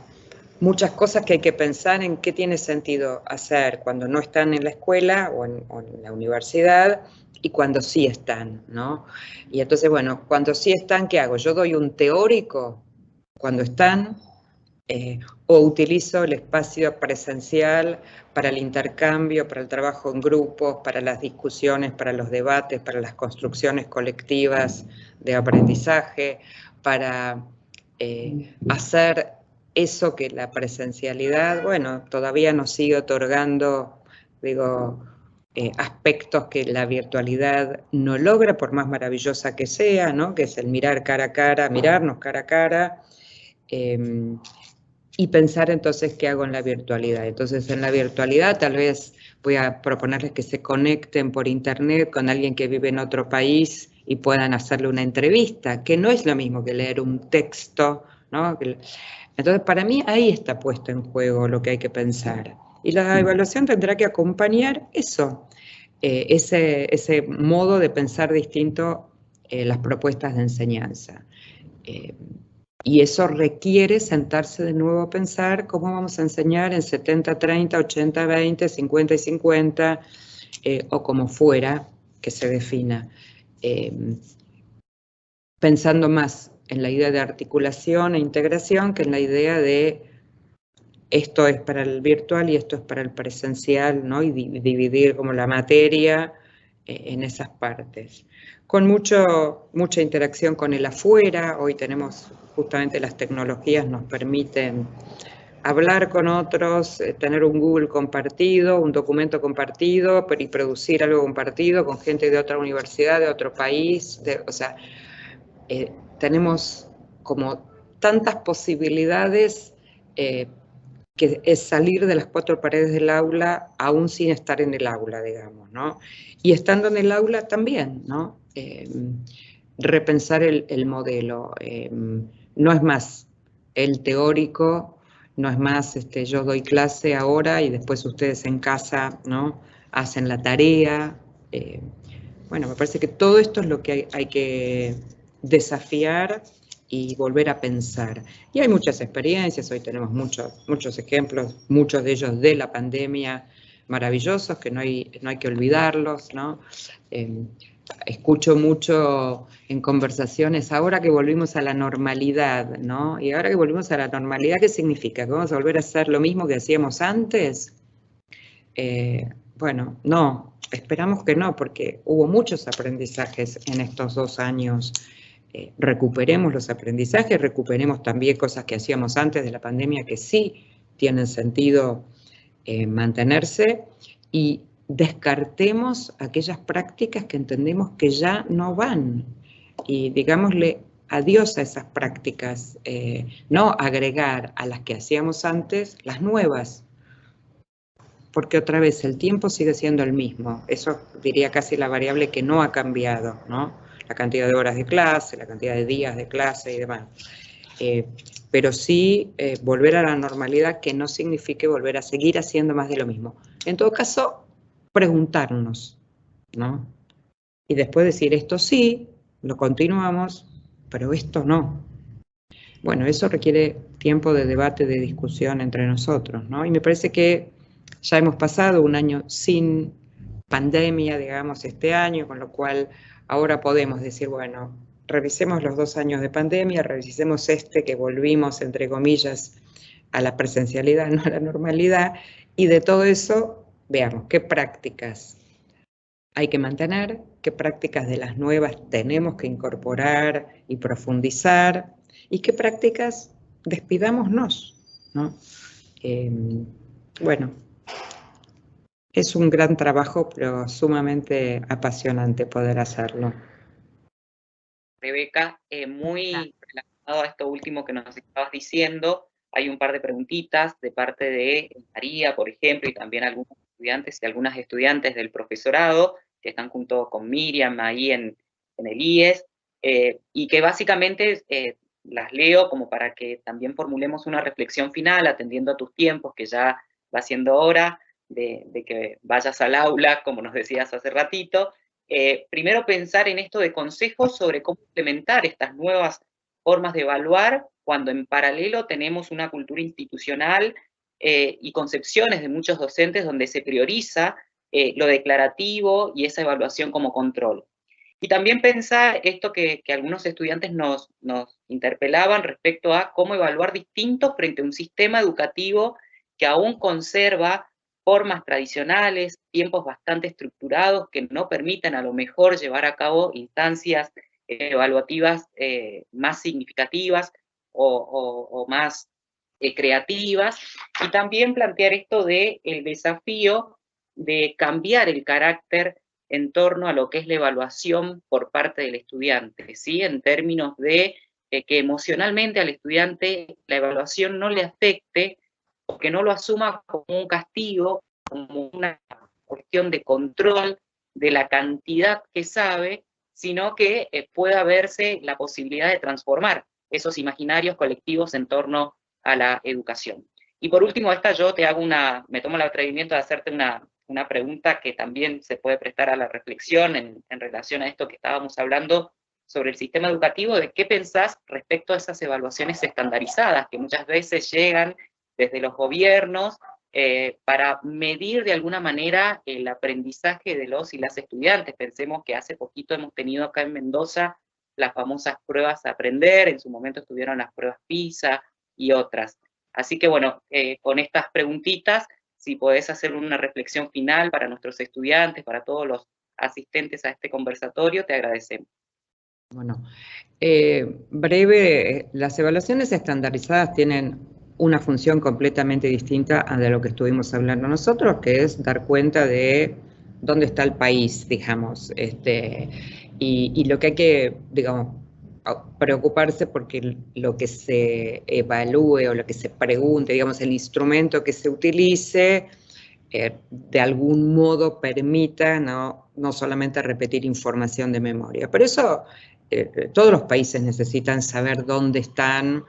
muchas cosas que hay que pensar en qué tiene sentido hacer cuando no están en la escuela o en la universidad, y cuando sí están, ¿no? Y entonces, bueno, cuando sí están, ¿qué hago? Yo doy un teórico cuando están, o utilizo el espacio presencial para el intercambio, para el trabajo en grupos, para las discusiones, para los debates, para las construcciones colectivas de aprendizaje, para hacer eso que la presencialidad, bueno, todavía nos sigue otorgando, digo, aspectos que la virtualidad no logra, por más maravillosa que sea, ¿no? Que es el mirar cara a cara, mirarnos cara a cara, y pensar entonces qué hago en la virtualidad. Entonces en la virtualidad tal vez voy a proponerles que se conecten por internet con alguien que vive en otro país y puedan hacerle una entrevista, que no es lo mismo que leer un texto, ¿no? Entonces para mí ahí está puesto en juego lo que hay que pensar. Y la evaluación tendrá que acompañar eso, ese modo de pensar distinto las propuestas de enseñanza. Y eso requiere sentarse de nuevo a pensar cómo vamos a enseñar en 70-30, 80-20, 50-50, o como fuera que se defina. Pensando más en la idea de articulación e integración que en la idea de esto es para el virtual y esto es para el presencial, ¿no? Y dividir como la materia en esas partes. Con mucha interacción con el afuera. Hoy tenemos, justamente las tecnologías nos permiten hablar con otros, tener un Google compartido, un documento compartido, y producir algo compartido con gente de otra universidad, de otro país. O sea, tenemos como tantas posibilidades que es salir de las cuatro paredes del aula aún sin estar en el aula, digamos, ¿no? Y estando en el aula también, ¿no? Repensar el modelo. No es más el teórico, no es más yo doy clase ahora y después ustedes en casa, ¿no? Hacen la tarea. Bueno, me parece que todo esto es lo que hay que desafiar y volver a pensar. Y hay muchas experiencias, hoy tenemos muchos ejemplos, muchos de ellos de la pandemia, maravillosos, que no hay que olvidarlos, ¿no? Escucho mucho en conversaciones, ahora que volvimos a la normalidad, ¿no? Y ahora que volvimos a la normalidad, ¿qué significa? ¿Que vamos a volver a hacer lo mismo que hacíamos antes? Bueno, no, esperamos que no, porque hubo muchos aprendizajes en estos 2 años recuperemos los aprendizajes, recuperemos también cosas que hacíamos antes de la pandemia que sí tienen sentido mantenerse, y descartemos aquellas prácticas que entendemos que ya no van, y digámosle adiós a esas prácticas, no agregar a las que hacíamos antes las nuevas, porque otra vez el tiempo sigue siendo el mismo. Eso diría casi la variable que no ha cambiado, ¿no? La cantidad de horas de clase, la cantidad de días de clase y demás. Pero sí volver a la normalidad, que no signifique volver a seguir haciendo más de lo mismo. En todo caso, preguntarnos, ¿no? Y después decir, esto sí, lo continuamos, pero esto no. Bueno, eso requiere tiempo de debate, de discusión entre nosotros, ¿no? Y me parece que ya hemos pasado un año sin pandemia, digamos, este año, con lo cual ahora podemos decir, bueno, revisemos los 2 años de pandemia, revisemos que volvimos, entre comillas, a la presencialidad, no a la normalidad, y de todo eso veamos qué prácticas hay que mantener, qué prácticas de las nuevas tenemos que incorporar y profundizar, y qué prácticas despidámonos, ¿no? Bueno, es un gran trabajo, pero sumamente apasionante poder hacerlo. Rebeca, muy relacionado a esto último que nos estabas diciendo, hay un par de preguntitas de parte de María, por ejemplo, y también algunos estudiantes y algunas estudiantes del profesorado que están junto con Miriam ahí en el IES, y que básicamente las leo como para que también formulemos una reflexión final, atendiendo a tus tiempos, que ya va siendo hora de que vayas al aula, como nos decías hace ratito. Primero pensar en esto de consejos sobre cómo implementar estas nuevas formas de evaluar cuando en paralelo tenemos una cultura institucional y concepciones de muchos docentes donde se prioriza lo declarativo y esa evaluación como control. Y también pensar esto que algunos estudiantes nos interpelaban respecto a cómo evaluar distinto frente a un sistema educativo que aún conserva formas tradicionales, tiempos bastante estructurados que no permiten a lo mejor llevar a cabo instancias evaluativas más significativas o más creativas, y también plantear esto del desafío de cambiar el carácter en torno a lo que es la evaluación por parte del estudiante, ¿sí? En términos de que emocionalmente al estudiante la evaluación no le afecte, o que no lo asuma como un castigo, como una cuestión de control de la cantidad que sabe, sino que pueda verse la posibilidad de transformar esos imaginarios colectivos en torno a la educación. Y por último, yo te hago me tomo el atrevimiento de hacerte una pregunta que también se puede prestar a la reflexión en relación a esto que estábamos hablando sobre el sistema educativo, de qué pensás respecto a esas evaluaciones estandarizadas que muchas veces llegan desde los gobiernos para medir de alguna manera el aprendizaje de los y las estudiantes. Pensemos que hace poquito hemos tenido acá en Mendoza las famosas pruebas a aprender, en su momento estuvieron las pruebas PISA y otras. Así que bueno, con estas preguntitas, si podés hacer una reflexión final para nuestros estudiantes, para todos los asistentes a este conversatorio, te agradecemos. Bueno, breve, las evaluaciones estandarizadas tienen una función completamente distinta a de lo que estuvimos hablando nosotros, que es dar cuenta de dónde está el país, digamos, y lo que hay que, digamos, preocuparse porque lo que se evalúe o lo que se pregunte, digamos, el instrumento que se utilice, de algún modo permita no solamente repetir información de memoria. Por eso todos los países necesitan saber dónde están.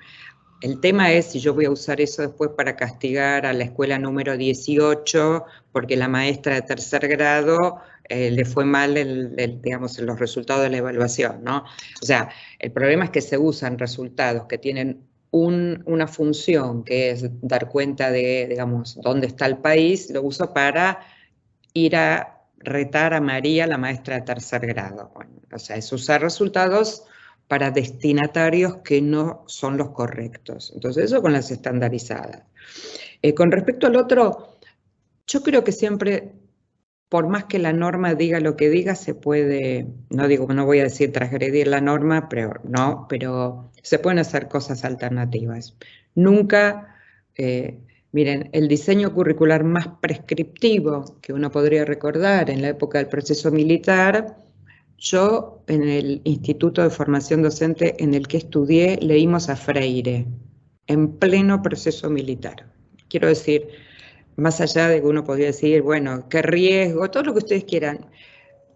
El tema es si yo voy a usar eso después para castigar a la escuela número 18 porque la maestra de 3er grado le fue mal digamos, en los resultados de la evaluación, ¿no? O sea, el problema es que se usan resultados que tienen una función que es dar cuenta de, digamos, dónde está el país, lo uso para ir a retar a María, la maestra de 3er grado. Bueno, o sea, es usar resultados para destinatarios que no son los correctos. Entonces, eso con las estandarizadas. Con respecto al otro, yo creo que siempre por más que la norma diga lo que diga, se puede, no voy a decir transgredir la norma, pero se pueden hacer cosas alternativas. Nunca, miren, el diseño curricular más prescriptivo que uno podría recordar en la época del proceso militar, yo en el Instituto de Formación Docente en el que estudié leímos a Freire, en pleno proceso militar. Quiero decir, más allá de que uno podría decir, bueno, qué riesgo, todo lo que ustedes quieran,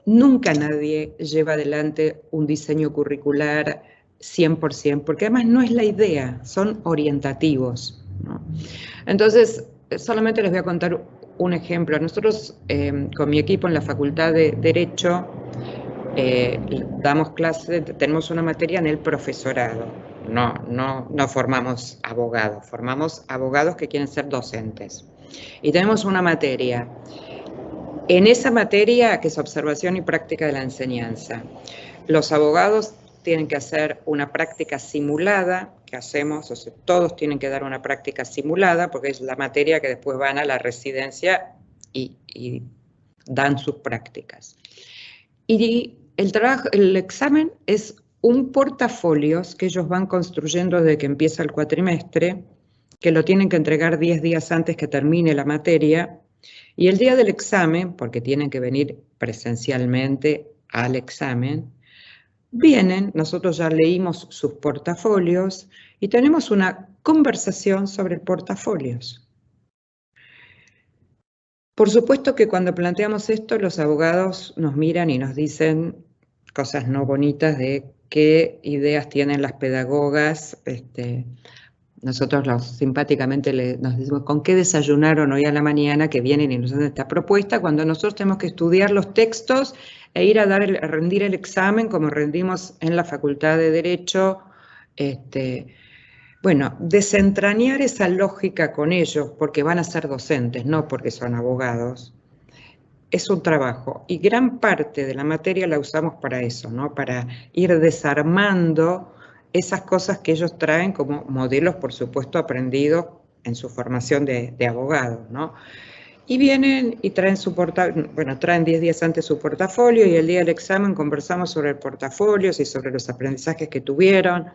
nunca nadie lleva adelante un diseño curricular 100%, porque además no es la idea, son orientativos, ¿no? Entonces, solamente les voy a contar un ejemplo. Nosotros, con mi equipo en la Facultad de Derecho, damos clases, tenemos una materia en el profesorado. No formamos abogados que quieren ser docentes. Y tenemos una materia. En esa materia, que es observación y práctica de la enseñanza, los abogados tienen que hacer una práctica simulada, que hacemos, o sea, todos tienen que dar una práctica simulada, porque es la materia que después van a la residencia y dan sus prácticas. Y el examen es un portafolios que ellos van construyendo desde que empieza el cuatrimestre, que lo tienen que entregar 10 días antes que termine la materia, y el día del examen, porque tienen que venir presencialmente al examen, vienen, nosotros ya leímos sus portafolios y tenemos una conversación sobre el portafolios. Por supuesto que cuando planteamos esto, los abogados nos miran y nos dicen cosas no bonitas de qué ideas tienen las pedagogas. Nosotros simpáticamente nos decimos, ¿con qué desayunaron hoy a la mañana que vienen y nos hacen esta propuesta? Cuando nosotros tenemos que estudiar los textos e ir a rendir el examen, como rendimos en la Facultad de Derecho. Bueno, desentrañar esa lógica con ellos, porque van a ser docentes, no porque son abogados, es un trabajo. Y gran parte de la materia la usamos para eso, ¿no? Para ir desarmando esas cosas que ellos traen como modelos, por supuesto, aprendidos en su formación de abogados, ¿no? Y vienen y traen traen 10 días antes su portafolio y el día del examen conversamos sobre el portafolio y sobre los aprendizajes que tuvieron.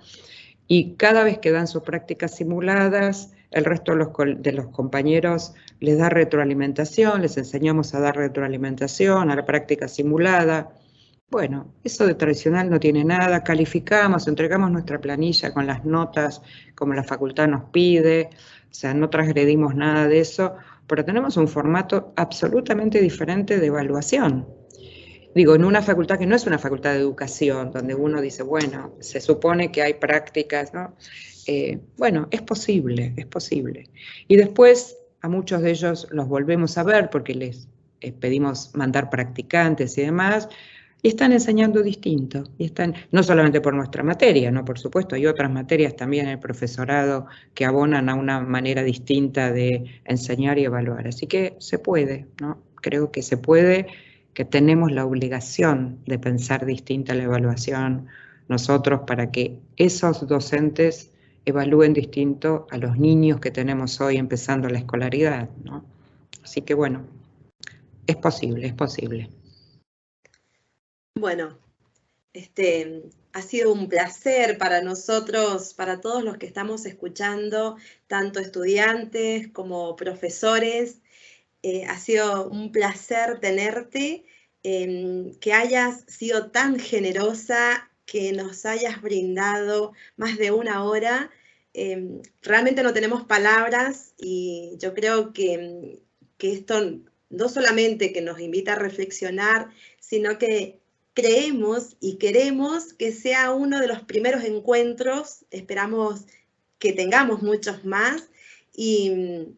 Y cada vez que dan sus prácticas simuladas, el resto de los compañeros les da retroalimentación, les enseñamos a dar retroalimentación a la práctica simulada. Bueno, eso de tradicional no tiene nada, calificamos, entregamos nuestra planilla con las notas como la facultad nos pide, o sea, no transgredimos nada de eso, pero tenemos un formato absolutamente diferente de evaluación. Digo, en una facultad que no es una facultad de educación, donde uno dice, bueno, se supone que hay prácticas, ¿no? Bueno, es posible, es posible. Y después a muchos de ellos los volvemos a ver porque les pedimos mandar practicantes y demás, y están enseñando distinto, y están, no solamente por nuestra materia, ¿no? Por supuesto, hay otras materias también en el profesorado que abonan a una manera distinta de enseñar y evaluar. Así que se puede, ¿no? Creo que se puede, que tenemos la obligación de pensar distinta la evaluación nosotros para que esos docentes evalúen distinto a los niños que tenemos hoy empezando la escolaridad, ¿no? Así que bueno, es posible, es posible. Bueno, ha sido un placer para nosotros, para todos los que estamos escuchando, tanto estudiantes como profesores. Ha sido un placer tenerte, que hayas sido tan generosa, que nos hayas brindado más de una hora. Realmente no tenemos palabras y yo creo que esto no solamente que nos invita a reflexionar, sino que creemos y queremos que sea uno de los primeros encuentros, esperamos que tengamos muchos más, y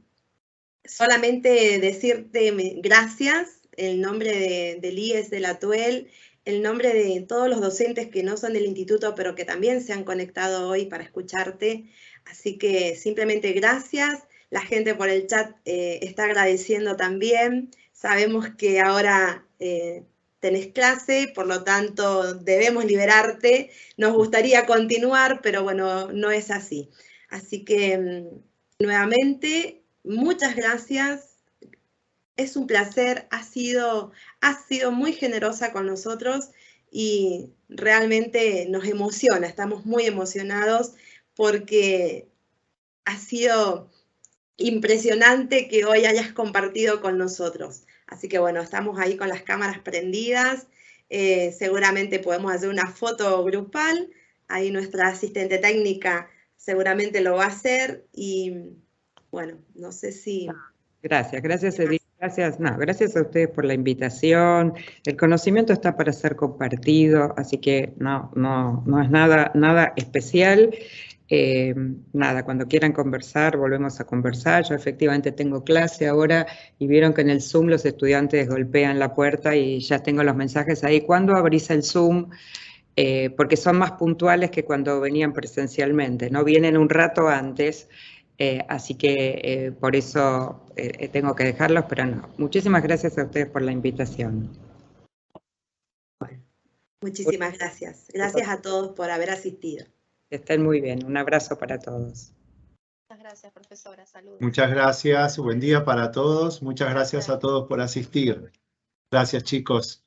solamente decirte gracias, el nombre del IES de la TUEL, el nombre de todos los docentes que no son del instituto, pero que también se han conectado hoy para escucharte, así que simplemente gracias. La gente por el chat está agradeciendo también, sabemos que ahora tenés clase, por lo tanto debemos liberarte, nos gustaría continuar, pero bueno, no es así. Así que nuevamente, muchas gracias Es un placer, has sido muy generosa con nosotros y realmente nos emociona, estamos muy emocionados porque ha sido impresionante que hoy hayas compartido con nosotros. Así que bueno, estamos ahí con las cámaras prendidas, seguramente podemos hacer una foto grupal, ahí nuestra asistente técnica seguramente lo va a hacer y bueno, no sé si... Gracias Edith, gracias a ustedes por la invitación. El conocimiento está para ser compartido, así que no es nada especial. Cuando quieran conversar, volvemos a conversar. Yo efectivamente tengo clase ahora y vieron que en el Zoom los estudiantes golpean la puerta y ya tengo los mensajes ahí. ¿Cuándo abrís el Zoom? Porque son más puntuales que cuando venían presencialmente, ¿no? Vienen un rato antes, así que por eso tengo que dejarlos, pero no. Muchísimas gracias a ustedes por la invitación. Muchísimas gracias. Gracias a todos por haber asistido. Que estén muy bien. Un abrazo para todos. Muchas gracias, profesora. Saludos. Muchas gracias. Buen día para todos. Muchas gracias a todos por asistir. Gracias, chicos.